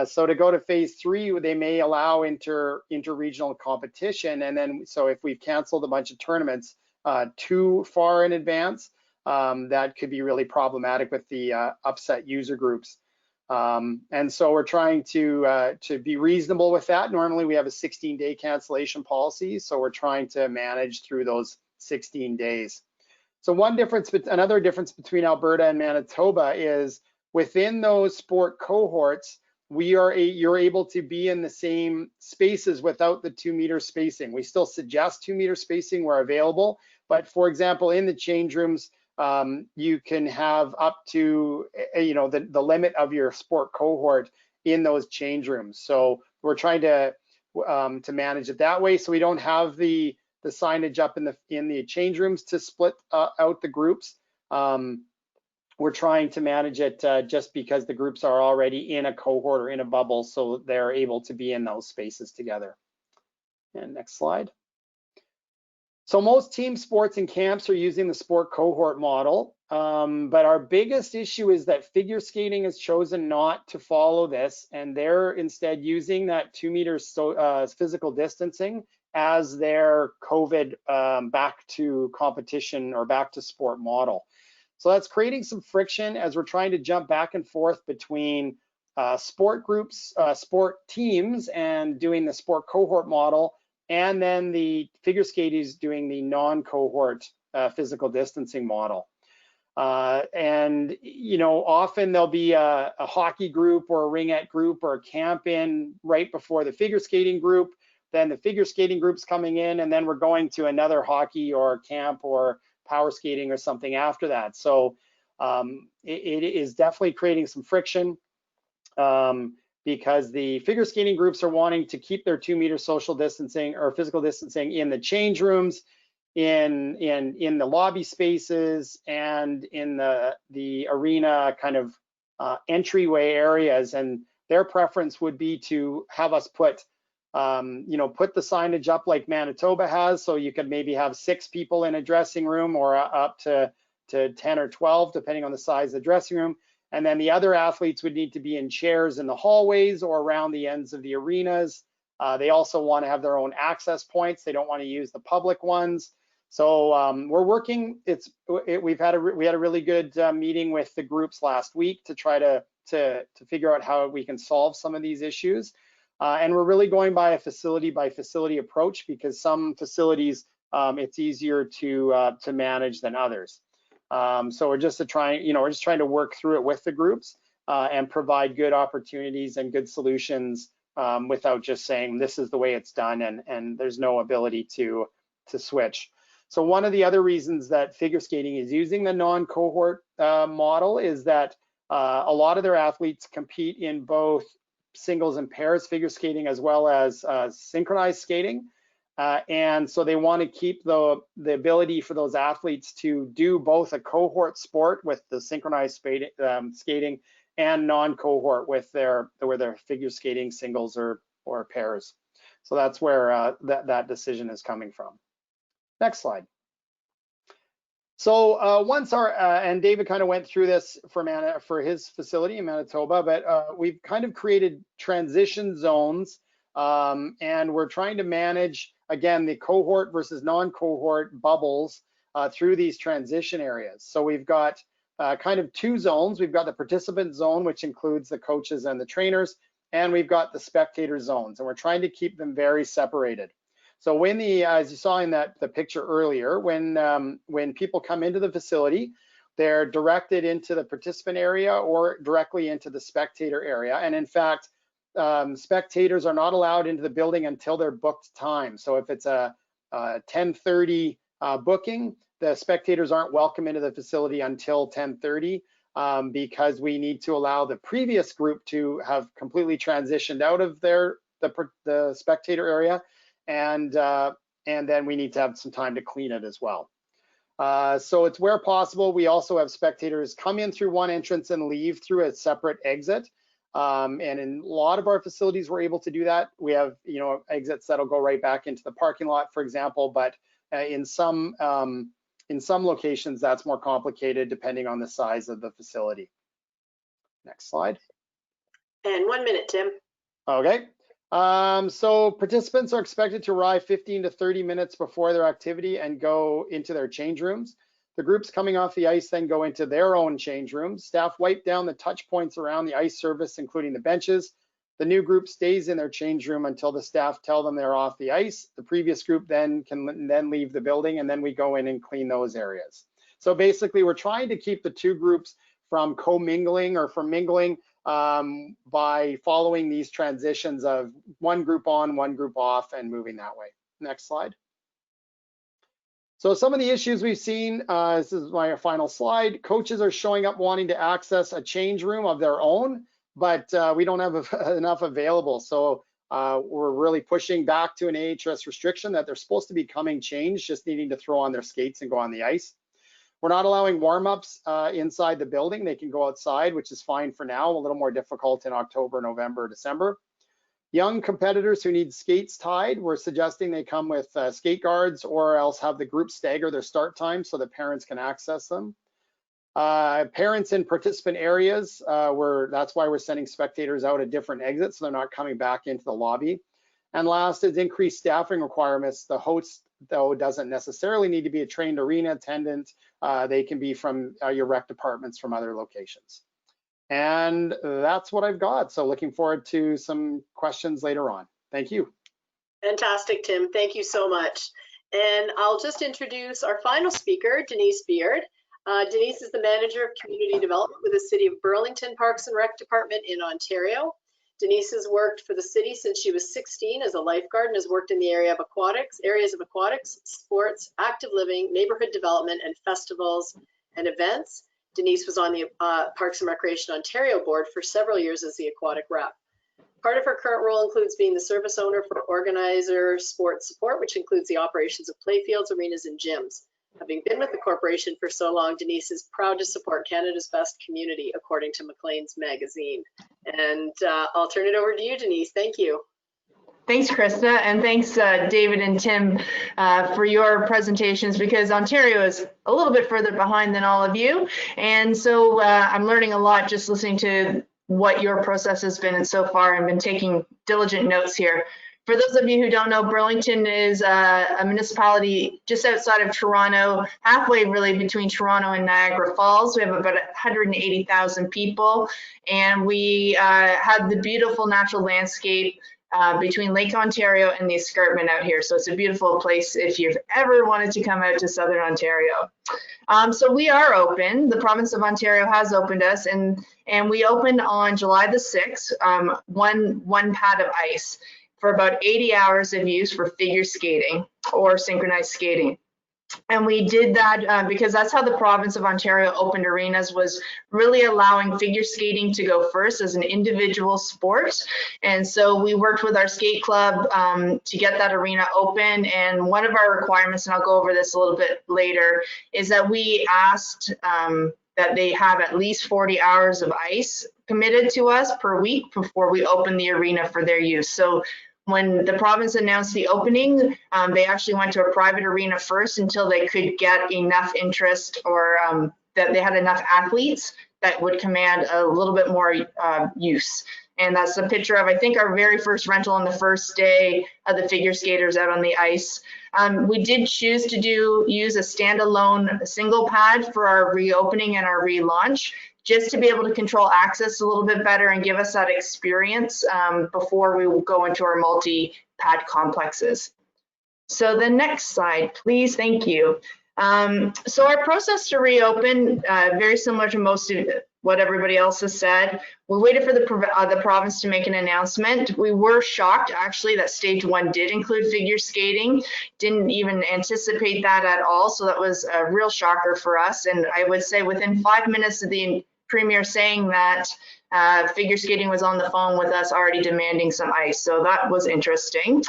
So to go to phase 3, they may allow inter-regional competition, and then so if we've canceled a bunch of tournaments too far in advance, that could be really problematic with the upset user groups. And so we're trying to be reasonable with that. Normally we have a 16-day cancellation policy, so we're trying to manage through those 16 days. So another difference between Alberta and Manitoba is within those sport cohorts, you're able to be in the same spaces without the 2-meter spacing. We still suggest 2-meter spacing where available, but for example, in the change rooms, you can have up to the limit of your sport cohort in those change rooms. So we're trying to manage it that way, so we don't have the signage up in the change rooms to split out the groups. We're trying to manage it just because the groups are already in a cohort or in a bubble, so they're able to be in those spaces together. And next slide. So most team sports and camps are using the sport cohort model, but our biggest issue is that figure skating has chosen not to follow this, and they're instead using that 2 meters physical distancing as their COVID back to competition or back to sport model. So that's creating some friction as we're trying to jump back and forth between sport groups, sport teams, and doing the sport cohort model, and then the figure skaters doing the non-cohort physical distancing model. And you know, often there'll be a hockey group or a ringette group or a camp in right before the figure skating group. Then the figure skating group's coming in, and then we're going to another hockey or camp or power skating or something after that. So it is definitely creating some friction. Because the figure skating groups are wanting to keep their 2 meter social distancing or physical distancing in the change rooms, in the lobby spaces, and in the arena kind of entryway areas. And their preference would be to have us put put the signage up like Manitoba has, so you could maybe have 6 people in a dressing room, or up to 10 or 12, depending on the size of the dressing room. And then the other athletes would need to be in chairs in the hallways or around the ends of the arenas. They also want to have their own access points. They don't want to use the public ones. So we're working. We had a really good meeting with the groups last week to try to figure out how we can solve some of these issues. And we're really going by a facility approach, because some facilities it's easier to manage than others. So we're just trying to work through it with the groups and provide good opportunities and good solutions without just saying this is the way it's done, and there's no ability to switch. So one of the other reasons that figure skating is using the non-cohort model is that a lot of their athletes compete in both singles and pairs figure skating, as well as synchronized skating. And so they want to keep the ability for those athletes to do both a cohort sport with the synchronized skating and non-cohort with their figure skating singles or pairs. So that's where that decision is coming from. Next slide. So once and David kind of went through this for his facility in Manitoba, but we've kind of created transition zones, and we're trying to manage, again, the cohort versus non-cohort bubbles through these transition areas. So we've got kind of 2 zones. We've got the participant zone, which includes the coaches and the trainers, and we've got the spectator zones, and we're trying to keep them very separated. So when as you saw in the picture earlier, when people come into the facility, they're directed into the participant area or directly into the spectator area. And in fact, spectators are not allowed into the building until their booked time. So if it's a 10:30 booking, the spectators aren't welcome into the facility until 10:30 because we need to allow the previous group to have completely transitioned out of the spectator area, and then we need to have some time to clean it as well. So it's where possible. We also have spectators come in through one entrance and leave through a separate exit. And in a lot of our facilities, we're able to do that. We have, exits that'll go right back into the parking lot, for example. But in some locations, that's more complicated depending on the size of the facility. Next slide. And 1 minute, Tim. Okay. So participants are expected to arrive 15 to 30 minutes before their activity and go into their change rooms. The groups coming off the ice then go into their own change rooms. Staff wipe down the touch points around the ice surface, including the benches. The new group stays in their change room until the staff tell them they're off the ice. The previous group then can leave the building, and then we go in and clean those areas. So basically, we're trying to keep the 2 groups from commingling or from mingling by following these transitions of one group on, one group off, and moving that way. Next slide. So some of the issues we've seen, this is my final slide. Coaches are showing up wanting to access a change room of their own, but we don't have enough available. So we're really pushing back to an AHS restriction that they're supposed to be coming changed, just needing to throw on their skates and go on the ice. We're not allowing warm-ups inside the building. They can go outside, which is fine for now, a little more difficult in October, November, December. Young competitors who need skates tied, we're suggesting they come with skate guards or else have the group stagger their start time so that parents can access them. Parents in participant areas, that's why we're sending spectators out at different exits so they're not coming back into the lobby. And last is increased staffing requirements. The host, though, doesn't necessarily need to be a trained arena attendant. They can be from your rec departments from other locations. And that's what I've got. So looking forward to some questions later on. Thank you. Fantastic, Tim. Thank you so much. And I'll just introduce our final speaker, Denise Beard. Denise is the Manager of Community Development with the City of Burlington Parks and Rec Department in Ontario. Denise has worked for the city since she was 16 as a lifeguard and has worked in the areas of aquatics, sports, active living, neighborhood development, and festivals and events. Denise was on the Parks and Recreation Ontario board for several years as the aquatic rep. Part of her current role includes being the service owner for organizer sports support, which includes the operations of playfields, arenas, and gyms. Having been with the corporation for so long, Denise is proud to support Canada's best community, according to Maclean's magazine. And I'll turn it over to you, Denise. Thank you. Thanks, Krista, and thanks, David and Tim, for your presentations, because Ontario is a little bit further behind than all of you. And so I'm learning a lot just listening to what your process has been and so far, and been taking diligent notes here. For those of you who don't know, Burlington is a municipality just outside of Toronto, halfway really between Toronto and Niagara Falls. We have about 180,000 people, and we have the beautiful natural landscape between Lake Ontario and the escarpment out here. So it's a beautiful place if you've ever wanted to come out to Southern Ontario. So we are open. The province of Ontario has opened us, and we opened on July the 6th, one pad of ice for about 80 hours of use for figure skating or synchronized skating. And we did that because that's how the province of Ontario opened arenas, was really allowing figure skating to go first as an individual sport. And so we worked with our skate club to get that arena open. And one of our requirements, and I'll go over this a little bit later, is that we asked that they have at least 40 hours of ice committed to us per week before we open the arena for their use. So when the province announced the opening, they actually went to a private arena first until they could get enough interest, or that they had enough athletes that would command a little bit more use. And that's a picture of, I think, our very first rental on the first day of the figure skaters out on the ice. We did choose to use a standalone single pad for our reopening and our relaunch, just to be able to control access a little bit better and give us that experience before we will go into our multi-pad complexes. So the next slide, please. Thank you. So our process to reopen, very similar to most of what everybody else has said. We waited for the province to make an announcement. We were shocked, actually, that stage 1 did include figure skating. Didn't even anticipate that at all. So that was a real shocker for us. And I would say within 5 minutes of the Premier saying that, figure skating was on the phone with us already demanding some ice. So that was interesting.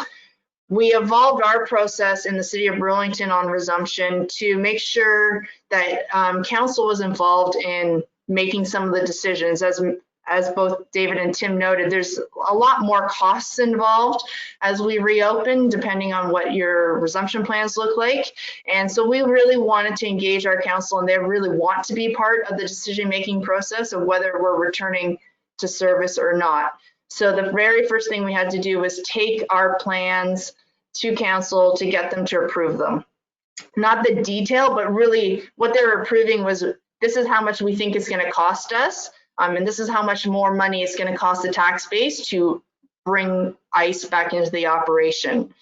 We evolved our process in the city of Burlington on resumption to make sure that council was involved in making some of the decisions. As both David and Tim noted, there's a lot more costs involved as we reopen, depending on what your resumption plans look like. And so we really wanted to engage our council, and they really want to be part of the decision-making process of whether we're returning to service or not. So the very first thing we had to do was take our plans to council to get them to approve them. Not the detail, but really what they were approving was, this is how much we think it's going to cost us. And this is how much more money it's going to cost the tax base to bring ice back into the operation.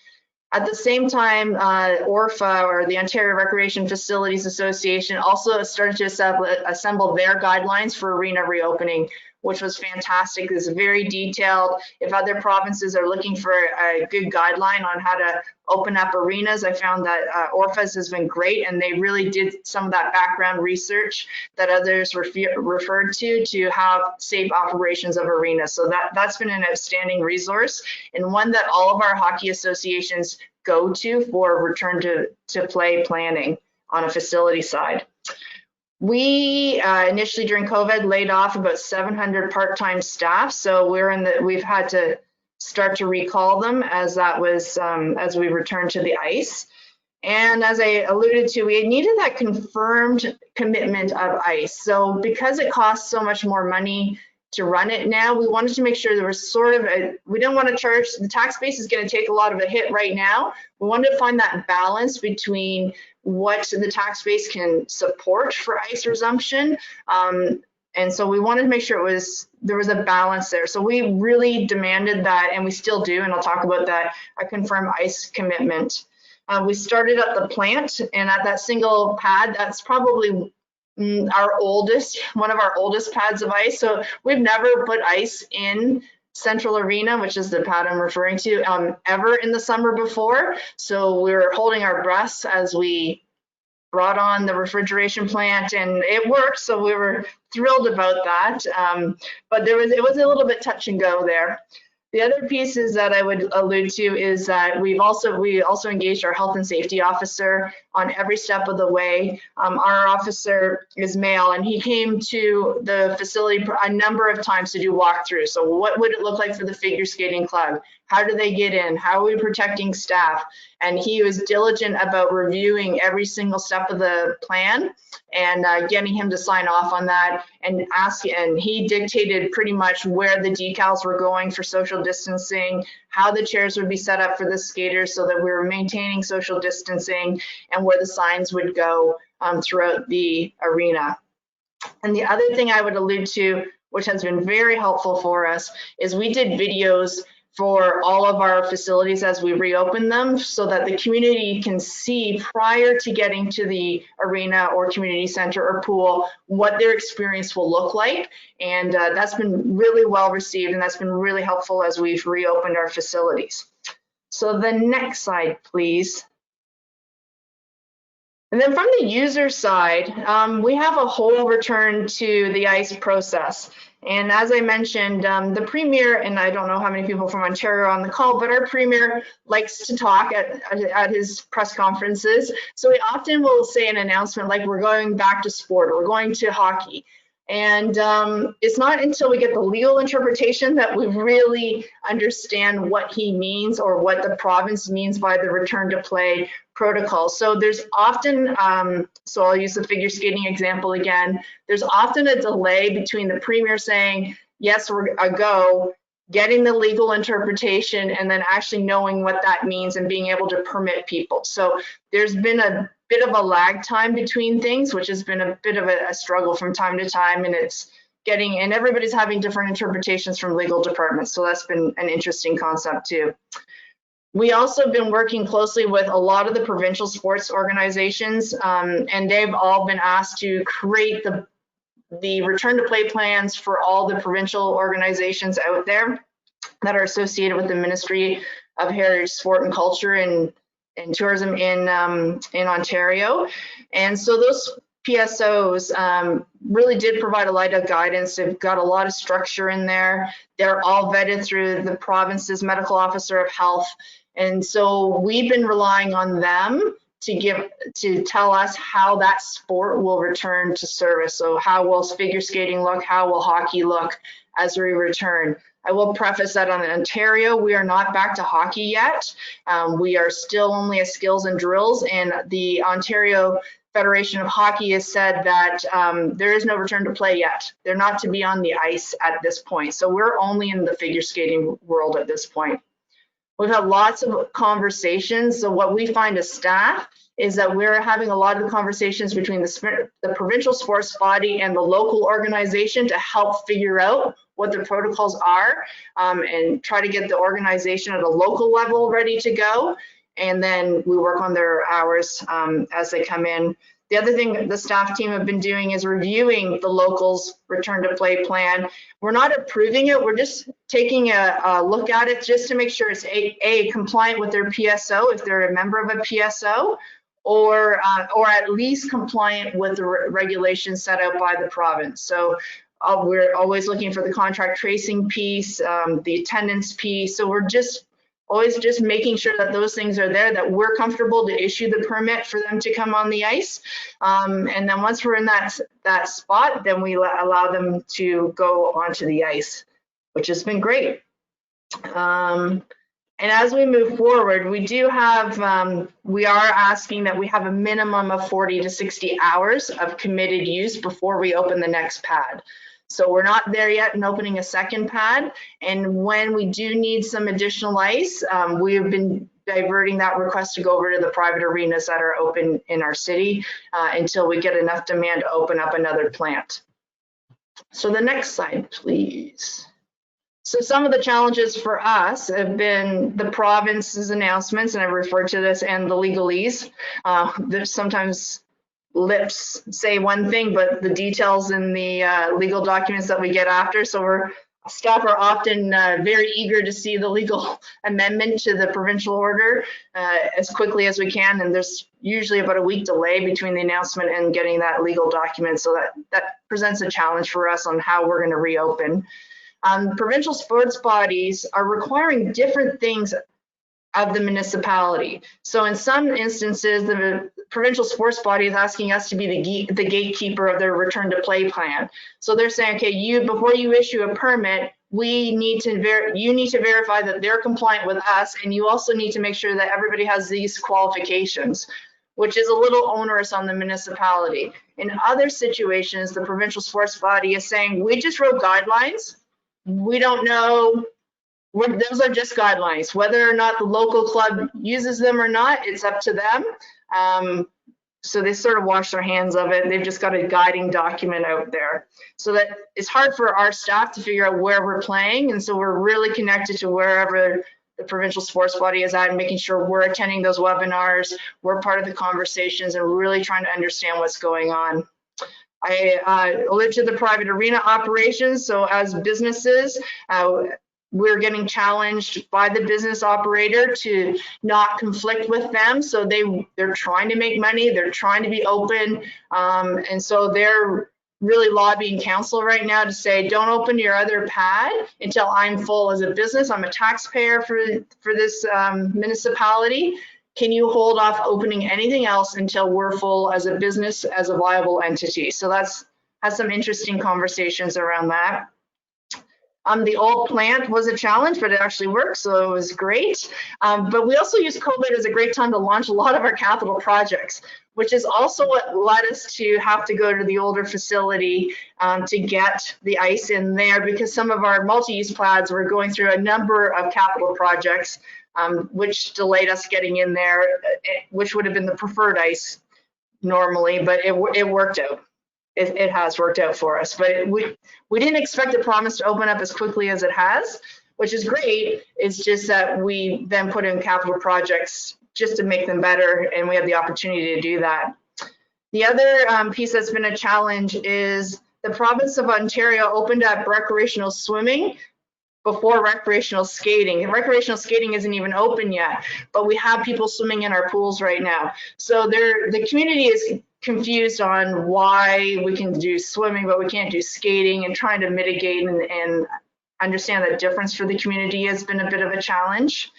At the same time, ORFA, or the Ontario Recreation Facilities Association, also started to assemble their guidelines for arena reopening, which was fantastic. It's very detailed. If other provinces are looking for a good guideline on how to open up arenas, I found that ORFA's has been great, and they really did some of that background research that others referred to have safe operations of arenas. So that's been an outstanding resource, and one that all of our hockey associations go to for return to play planning on a facility side. We initially during COVID laid off about 700 part-time staff, so we've had to start to recall them as that was as we returned to the ice. And as I alluded to, we needed that confirmed commitment of ice. So because it costs so much more money to run it now, we wanted to make sure there was sort of we didn't want to charge, the tax base is going to take a lot of a hit right now. We wanted to find that balance between what the tax base can support for ice resumption. And so we wanted to make sure there was a balance there. So we really demanded that, and we still do, and I'll talk about that, a confirmed ice commitment. We started at the plant, and at that single pad, that's probably one of our oldest pads of ice. So we've never put ice in Central Arena, which is the pad I'm referring to, ever in the summer before. So we were holding our breaths as we brought on the refrigeration plant, and it worked. So we were thrilled about that. But it was a little bit touch and go there. The other pieces that I would allude to is that we also engaged our health and safety officer on every step of the way. Our officer is male, and he came to the facility a number of times to do walkthroughs. So what would it look like for the figure skating club? How do they get in? How are we protecting staff? And he was diligent about reviewing every single step of the plan and getting him to sign off on that, and he dictated pretty much where the decals were going for social distancing, how the chairs would be set up for the skaters so that we were maintaining social distancing, and where the signs would go throughout the arena. And the other thing I would allude to, which has been very helpful for us, is we did videos for all of our facilities as we reopen them so that the community can see prior to getting to the arena or community center or pool what their experience will look like. And that's been really well received, and that's been really helpful as we've reopened our facilities. So the next slide, please. And then from the user side, we have a whole return to the ice process. And as I mentioned, the Premier, and I don't know how many people from Ontario are on the call, but our Premier likes to talk at his press conferences. So he often will say an announcement like, we're going back to sport, or we're going to hockey. And it's not until we get the legal interpretation that we really understand what he means, or what the province means by the return to play protocol. So there's often, so I'll use the figure skating example again, there's often a delay between the Premier saying, yes, we're a go, getting the legal interpretation, and then actually knowing what that means and being able to permit people. So there's been a bit of a lag time between things, which has been a bit of a struggle from time to time, and and everybody's having different interpretations from legal departments. So that's been an interesting concept too. We also been working closely with a lot of the provincial sports organizations, and they've all been asked to create the return to play plans for all the provincial organizations out there that are associated with the Ministry of Heritage, Sport and Culture and Tourism in Ontario. And so those PSOs really did provide a lot of guidance. They've got a lot of structure in there. They're all vetted through the province's medical officer of health. And so we've been relying on them to tell us how that sport will return to service. So how will figure skating look? How will hockey look as we return? I will preface that on Ontario, we are not back to hockey yet. We are still only at skills and drills, and the Ontario Federation of Hockey has said that there is no return to play yet. They're not to be on the ice at this point. So we're only in the figure skating world at this point. We've had lots of conversations. So what we find as staff is that we're having a lot of the conversations between the provincial sports body and the local organization to help figure out what the protocols are, and try to get the organization at a local level ready to go. And then we work on their hours as they come in. The other thing the staff team have been doing is reviewing the locals' return to play plan. We're not approving it, we're just taking a look at it just to make sure it's a compliant with their PSO, if they're a member of a PSO, or at least compliant with the regulations set out by the province. So we're always looking for the contract tracing piece, the attendance piece. So we're always just making sure that those things are there, that we're comfortable to issue the permit for them to come on the ice. And then once we're in that spot, then we allow them to go onto the ice, which has been great. And as we move forward, we do have, we are asking that we have a minimum of 40 to 60 hours of committed use before we open the next pad. So we're not there yet in opening a second pad. And when we do need some additional ice, we have been diverting that request to go over to the private arenas that are open in our city until we get enough demand to open up another plant. So the next slide, please. So some of the challenges for us have been the province's announcements, and I refer to this, and the legalese. There's sometimes lips say one thing, but the details in the legal documents that we get after. So staff are often very eager to see the legal amendment to the provincial order as quickly as we can. And there's usually about a week delay between the announcement and getting that legal document. So that presents a challenge for us on how we're going to reopen. Provincial sports bodies are requiring different things of the municipality. So in some instances, the provincial sports body is asking us to be the gatekeeper of their return to play plan. So they're saying, okay, before you issue a permit, you need to verify that they're compliant with us, and you also need to make sure that everybody has these qualifications, which is a little onerous on the municipality. In other situations, the provincial sports body is saying, we just wrote guidelines. We don't know, those are just guidelines. Whether or not the local club uses them or not, it's up to them. So they sort of wash their hands of it. They've just got a guiding document out there. So that it's hard for our staff to figure out where we're playing. And so we're really connected to wherever the provincial sports body is at and making sure we're attending those webinars, we're part of the conversations, and really trying to understand what's going on. I allude to the private arena operations. So as businesses, we're getting challenged by the business operator to not conflict with them. So they're trying to make money, they're trying to be open. And so they're really lobbying council right now to say, don't open your other pad until I'm full as a business. I'm a taxpayer for this municipality. Can you hold off opening anything else until we're full as a business, as a viable entity? So has some interesting conversations around that. The old plant was a challenge, but it actually worked, so it was great. But we also used COVID as a great time to launch a lot of our capital projects, which is also what led us to have to go to the older facility to get the ice in there, because some of our multi-use pads were going through a number of capital projects, which delayed us getting in there, which would have been the preferred ice normally, but it worked out. It has worked out for us, but we didn't expect the promise to open up as quickly as it has, which is great. It's just that we then put in capital projects just to make them better, and we have the opportunity to do that. The other piece that's been a challenge is the province of Ontario opened up recreational swimming before recreational skating. And recreational skating isn't even open yet, but we have people swimming in our pools right now. So the community is confused on why we can do swimming, but we can't do skating, and trying to mitigate and understand that difference for the community has been a bit of a challenge.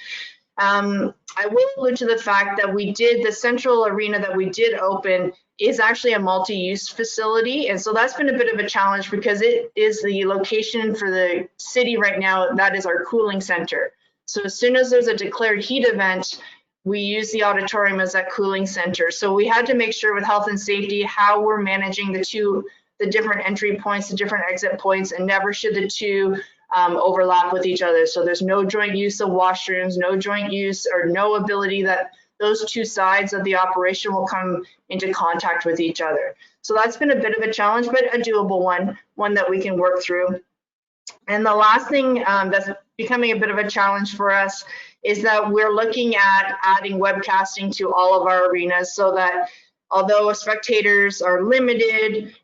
I will allude to the fact that the central arena that we did open is actually a multi-use facility. And so that's been a bit of a challenge because it is the location for the city right now. That is our cooling center. So as soon as there's a declared heat event, we use the auditorium as that cooling center. So we had to make sure with health and safety how we're managing the different entry points, the different exit points, and never should the two overlap with each other. So there's no joint use of washrooms, no joint use or no ability that those two sides of the operation will come into contact with each other. So that's been a bit of a challenge, but a doable one that we can work through. And the last thing that's becoming a bit of a challenge for us is that we're looking at adding webcasting to all of our arenas, so that although spectators are limited,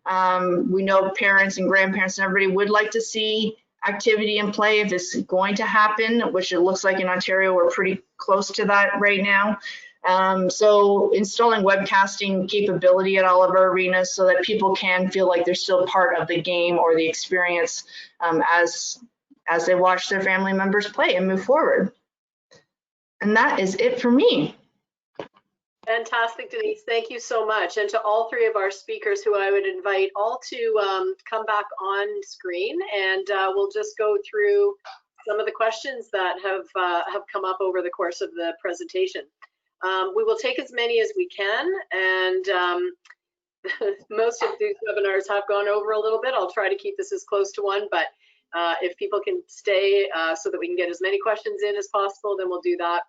we know parents and grandparents and everybody would like to see activity and play if it's going to happen, which it looks like in Ontario we're pretty close to that right now. So installing webcasting capability at all of our arenas so that people can feel like they're still part of the game or the experience as they watch their family members play and move forward. And that is it for me. Fantastic, Denise. Thank you so much. And to all three of our speakers, who I would invite all to come back on screen, and we'll just go through some of the questions that have come up over the course of the presentation. We will take as many as we can, and most of these webinars have gone over a little bit. I'll try to keep this as close to one, but if people can stay so that we can get as many questions in as possible, then we'll do that.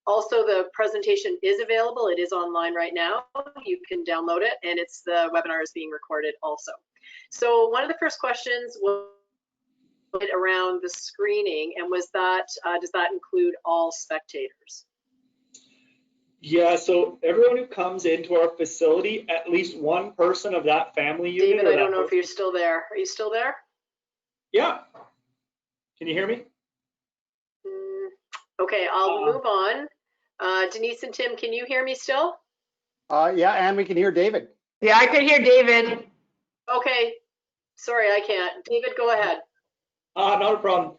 Also, the presentation is available. It is online right now. You can download it, and the webinar is being recorded also. So one of the first questions was around the screening, and was that does that include all spectators? Yeah, so everyone who comes into our facility, at least one person of that family unit. David, I don't know if you're still there. Are you still there? Yeah. Can you hear me? Okay, I'll move on. Denise and Tim, can you hear me still? Yeah, and we can hear David. Yeah, I could hear David. Okay, sorry, I can't. David, go ahead. Not a problem.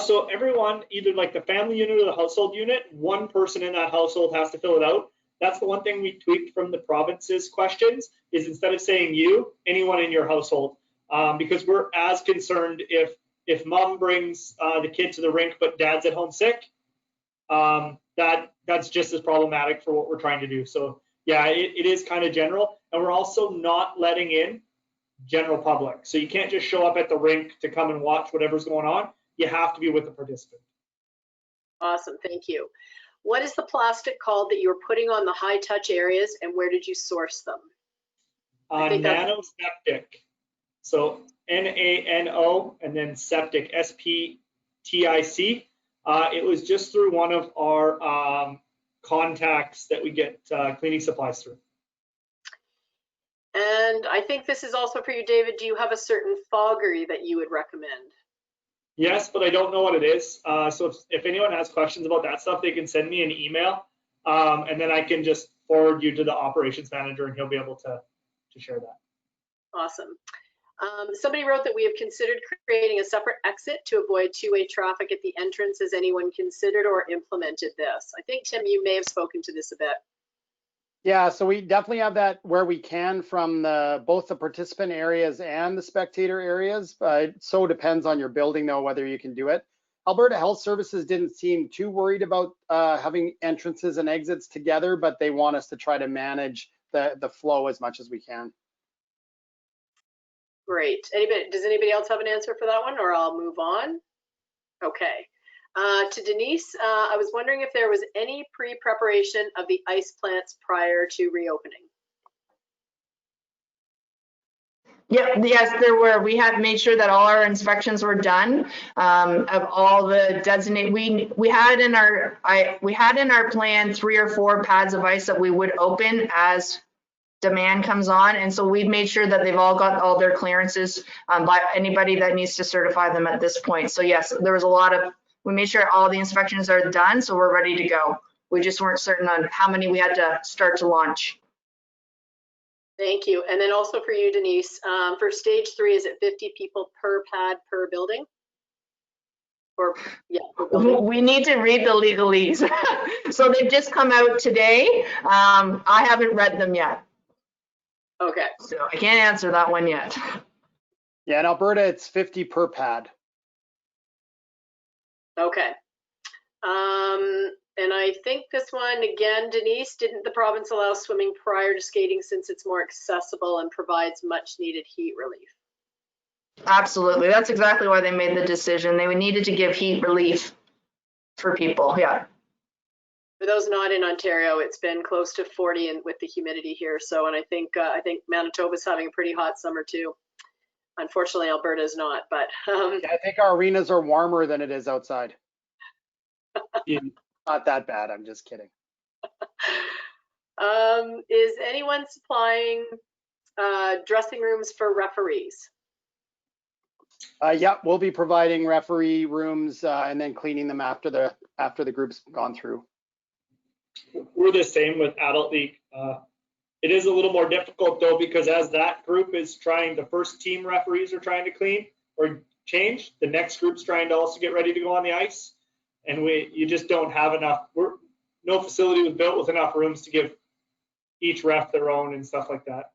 So everyone, either like the family unit or the household unit, one person in that household has to fill it out. That's the one thing we tweaked from the province's questions, is instead of saying you, anyone in your household, because we're as concerned if mom brings the kid to the rink but dad's at home sick, that's just as problematic for what we're trying to do. So yeah, it is kind of general, and we're also not letting in general public. So you can't just show up at the rink to come and watch whatever's going on. You have to be with the participant. Awesome, thank you. What is the plastic called that you're putting on the high touch areas, and where did you source them? Nanoseptic. So N-A-N-O and then septic, S-P-T-I-C. It was just through one of our contacts that we get cleaning supplies through. And I think this is also for you, David. Do you have a certain foggery that you would recommend? Yes, but I don't know what it is. So if anyone has questions about that stuff, they can send me an email, and then I can just forward you to the operations manager, and he'll be able to share that. Awesome. Somebody wrote that we have considered creating a separate exit to avoid two-way traffic at the entrance. Has anyone considered or implemented this? I think, Tim, you may have spoken to this a bit. Yeah, so we definitely have that where we can from both the participant areas and the spectator areas. It so depends on your building, though, whether you can do it. Alberta Health Services didn't seem too worried about having entrances and exits together, but they want us to try to manage the flow as much as we can. Great. Does anybody else have an answer for that one, or I'll move on? Okay. To Denise, I was wondering if there was any pre-preparation of the ice plants prior to reopening. Yep, yes, there were. We had made sure that all our inspections were done of all the designated. We had in our plan 3 or 4 pads of ice that we would open as demand comes on, and so we've made sure that they've all got all their clearances by anybody that needs to certify them at this point. So yes, there was a lot of. We made sure all the inspections are done, so we're ready to go. We just weren't certain on how many we had to start to launch. Thank you. And then also for you, Denise, for stage 3, is it 50 people per pad per building? Or yeah, per building? We need to read the legalese. So they've just come out today. I haven't read them yet. Okay. So I can't answer that one yet. Yeah, in Alberta, it's 50 per pad. Okay. And I think this one, again, Denise, didn't the province allow swimming prior to skating since it's more accessible and provides much needed heat relief? Absolutely. That's exactly why they made the decision. They needed to give heat relief for people. Yeah. For those not in Ontario, it's been close to 40 and with the humidity here. So, and I think Manitoba's having a pretty hot summer too. Unfortunately, Alberta is not, but yeah, I think our arenas are warmer than it is outside. Yeah. Not that bad. I'm just kidding. Is anyone supplying dressing rooms for referees? Yeah, we'll be providing referee rooms and then cleaning them after the group's gone through. We're the same with Adult League. It is a little more difficult though, because as that group is trying, the first team referees are trying to clean or change, the next group's trying to also get ready to go on the ice. And you just don't have enough. No facility was built with enough rooms to give each ref their own and stuff like that.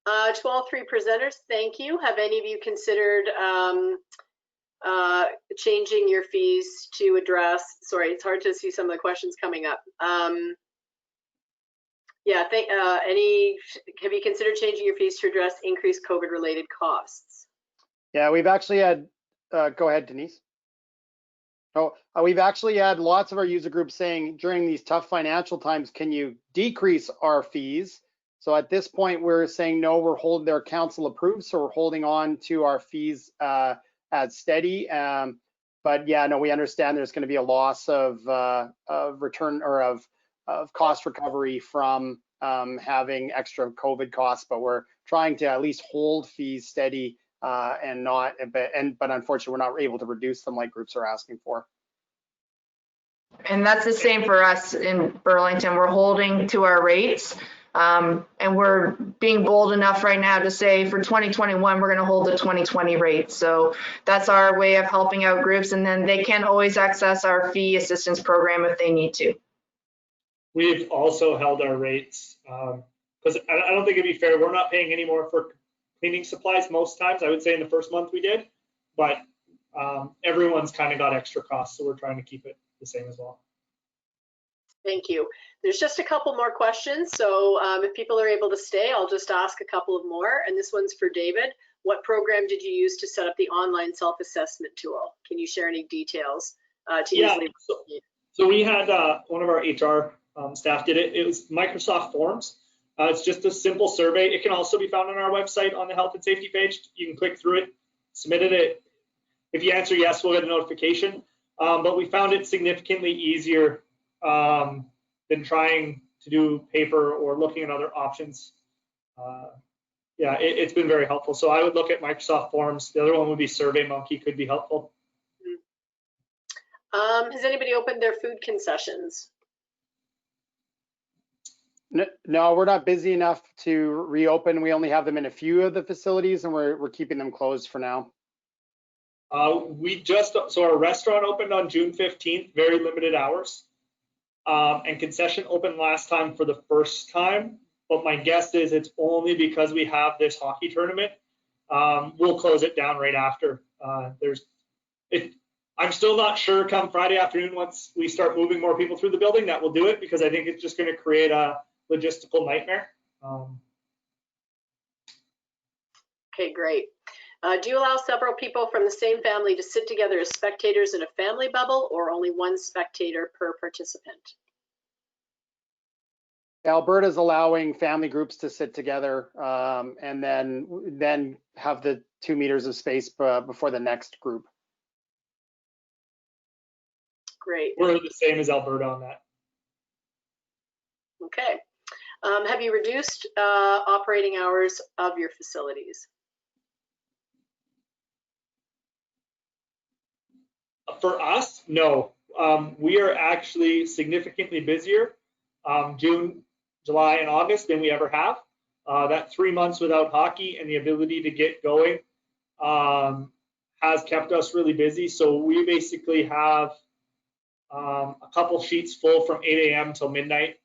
To all 3 presenters, thank you. Have any of you considered changing your fees to address, sorry, it's hard to see some of the questions coming up. Yeah, have you considered changing your fees to address increased COVID-related costs? Yeah, we've actually had, go ahead, Denise. Oh, we've actually had lots of our user groups saying during these tough financial times, can you decrease our fees? So at this point, we're saying no, we're holding their council approved, so we're holding on to our fees as steady. But yeah, no, we understand there's going to be a loss of return or of cost recovery from having extra COVID costs, but we're trying to at least hold fees steady and not, but unfortunately, we're not able to reduce them like groups are asking for. And that's the same for us in Burlington. We're holding to our rates. And we're being bold enough right now to say for 2021, we're going to hold the 2020 rates. So that's our way of helping out groups. And then they can always access our fee assistance program if they need to. We've also held our rates because I don't think it'd be fair. We're not paying any more for cleaning supplies most times. I would say in the first month we did, but everyone's kind of got extra costs. So we're trying to keep it the same as well. Thank you. There's just a couple more questions. So if people are able to stay, I'll just ask a couple of more. And this one's for David. What program did you use to set up the online self-assessment tool? Can you share any details? So we had one of our HR staff did it. It was Microsoft Forms. It's just a simple survey. It can also be found on our website on the health and safety page. You can click through it, submit it. If you answer yes, we'll get a notification. But we found it significantly easier than trying to do paper or looking at other options. Yeah, it's been very helpful. So I would look at Microsoft Forms. The other one would be SurveyMonkey, could be helpful. Has anybody opened their food concessions? No, we're not busy enough to reopen. We only have them in a few of the facilities, and we're keeping them closed for now. So our restaurant opened on June 15th, very limited hours. And concession opened last time for the first time, but my guess is it's only because we have this hockey tournament. We'll close it down right after. I'm still not sure come Friday afternoon, once we start moving more people through the building, that we'll do it, because I think it's just going to create a logistical nightmare. Okay, great. Do you allow several people from the same family to sit together as spectators in a family bubble, or only one spectator per participant? Alberta's allowing family groups to sit together and then have the 2 meters of space before the next group. Great. We're the same as Alberta on that. Okay. Have you reduced operating hours of your facilities? For us, no. We are actually significantly busier June, July, and August than we ever have. That 3 months without hockey and the ability to get going has kept us really busy. So we basically have a couple sheets full from 8 a.m. till midnight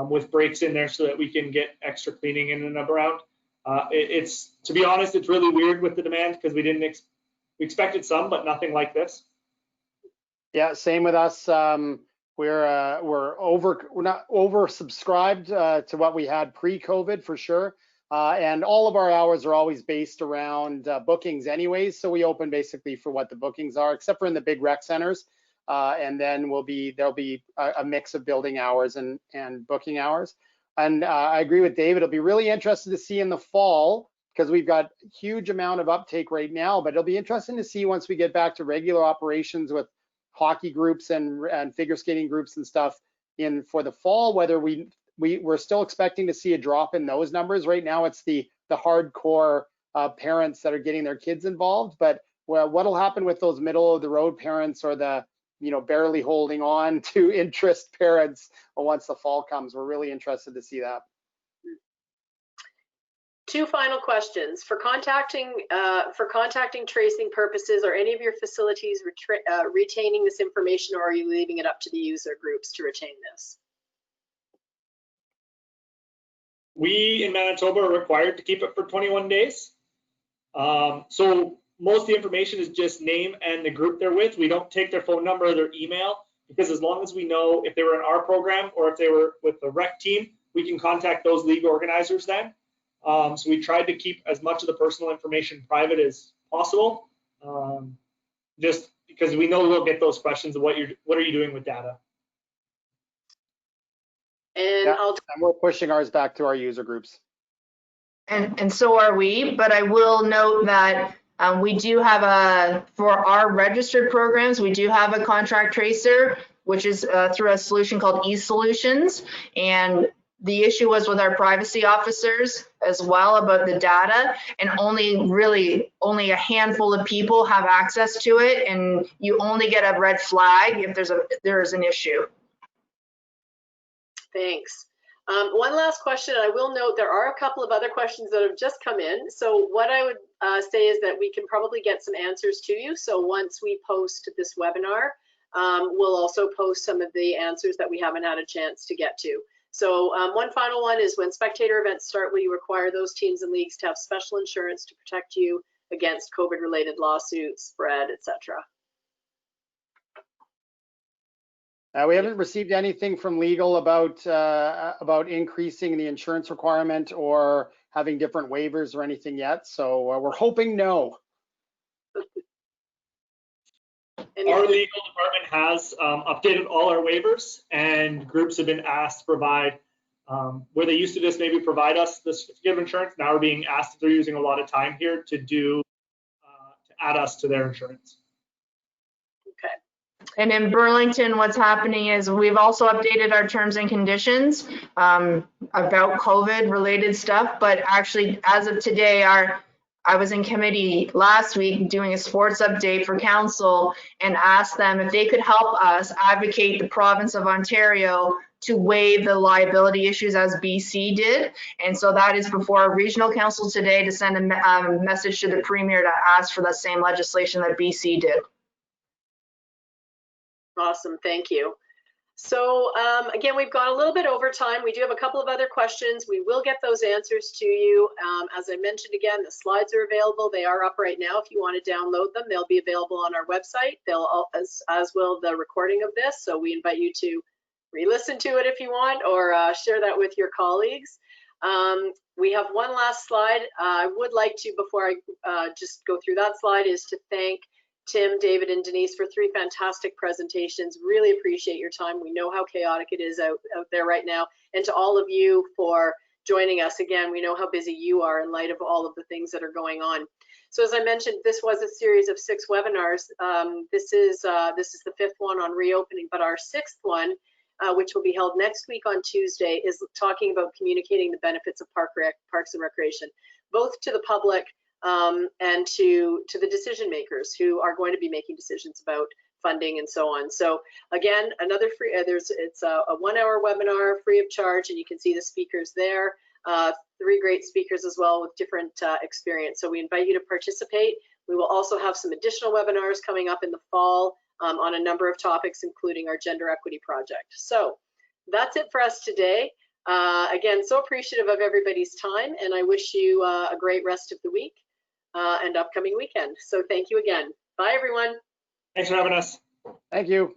with breaks in there so that we can get extra cleaning in and around. To be honest, it's really weird with the demand because we expected some, but nothing like this. Yeah, same with us. We're not oversubscribed to what we had pre-COVID for sure. And all of our hours are always based around bookings anyways. So we open basically for what the bookings are, except for in the big rec centers. And then there'll be a mix of building hours and booking hours. And I agree with David. It'll be really interesting to see in the fall, because we've got a huge amount of uptake right now, but it'll be interesting to see once we get back to regular operations with hockey groups and figure skating groups and stuff for the fall, whether we're still expecting to see a drop in those numbers. Right now it's the hardcore parents that are getting their kids involved, but what'll happen with those middle of the road parents or the barely holding on to interest parents once the fall comes? We're really interested to see that. 2 final questions. For contacting tracing purposes, are any of your facilities retaining this information, or are you leaving it up to the user groups to retain this? We in Manitoba are required to keep it for 21 days. So most of the information is just name and the group they're with. We don't take their phone number or their email, because as long as we know if they were in our program or if they were with the rec team, we can contact those league organizers then. So we tried to keep as much of the personal information private as possible, just because we know we'll get those questions of what are you doing with data. And Yeah, and we're pushing ours back to our user groups. And so are we, but I will note that we do have for our registered programs, we do have a contract tracer, which is through a solution called eSolutions. And the issue was with our privacy officers as well about the data, and only a handful of people have access to it, and you only get a red flag if there is an issue. thanks. One last question. I will note there are a couple of other questions that have just come in. So what I would say is that we can probably get some answers to you. So once we post this webinar, we'll also post some of the answers that we haven't had a chance to get to. So one final one is, when spectator events start, will you require those teams and leagues to have special insurance to protect you against COVID-related lawsuits, spread, etc.? We haven't received anything from legal about increasing the insurance requirement or having different waivers or anything yet. So we're hoping no. Our legal department has updated all our waivers, and groups have been asked to provide, where they used to just maybe provide us the certificate of insurance, now we're being asked if they're using a lot of time here to do, to add us to their insurance. Okay. And in Burlington, what's happening is we've also updated our terms and conditions about COVID related stuff, but actually as of today, I was in committee last week doing a sports update for council and asked them if they could help us advocate the province of Ontario to waive the liability issues as BC did. And so that is before our regional council today to send a message to the premier to ask for the same legislation that BC did. Awesome, thank you. So again, we've gone a little bit over time. We do have a couple of other questions. We will get those answers to you. As I mentioned again, the slides are available. They are up right now. If you want to download them, they'll be available on our website. They'll as will the recording of this. So we invite you to re-listen to it if you want, or share that with your colleagues. We have one last slide. I would like to, before I just go through that slide, is to thank Tim, David, and Denise for 3 fantastic presentations. Really appreciate your time. We know how chaotic it is out there right now. And to all of you for joining us. Again, we know how busy you are in light of all of the things that are going on. So as I mentioned, this was a series of 6 webinars. This is the 5th one on reopening, but our 6th one, which will be held next week on Tuesday, is talking about communicating the benefits of parks and recreation, both to the public and to the decision makers who are going to be making decisions about funding and so on. So again, another free, it's a 1-hour webinar free of charge, and you can see the speakers there. 3 great speakers as well with different experience. So we invite you to participate. We will also have some additional webinars coming up in the fall on a number of topics, including our gender equity project. So that's it for us today. Again, so appreciative of everybody's time, and I wish you a great rest of the week and upcoming weekend. So thank you again. Bye, everyone. Thanks for having us. Thank you.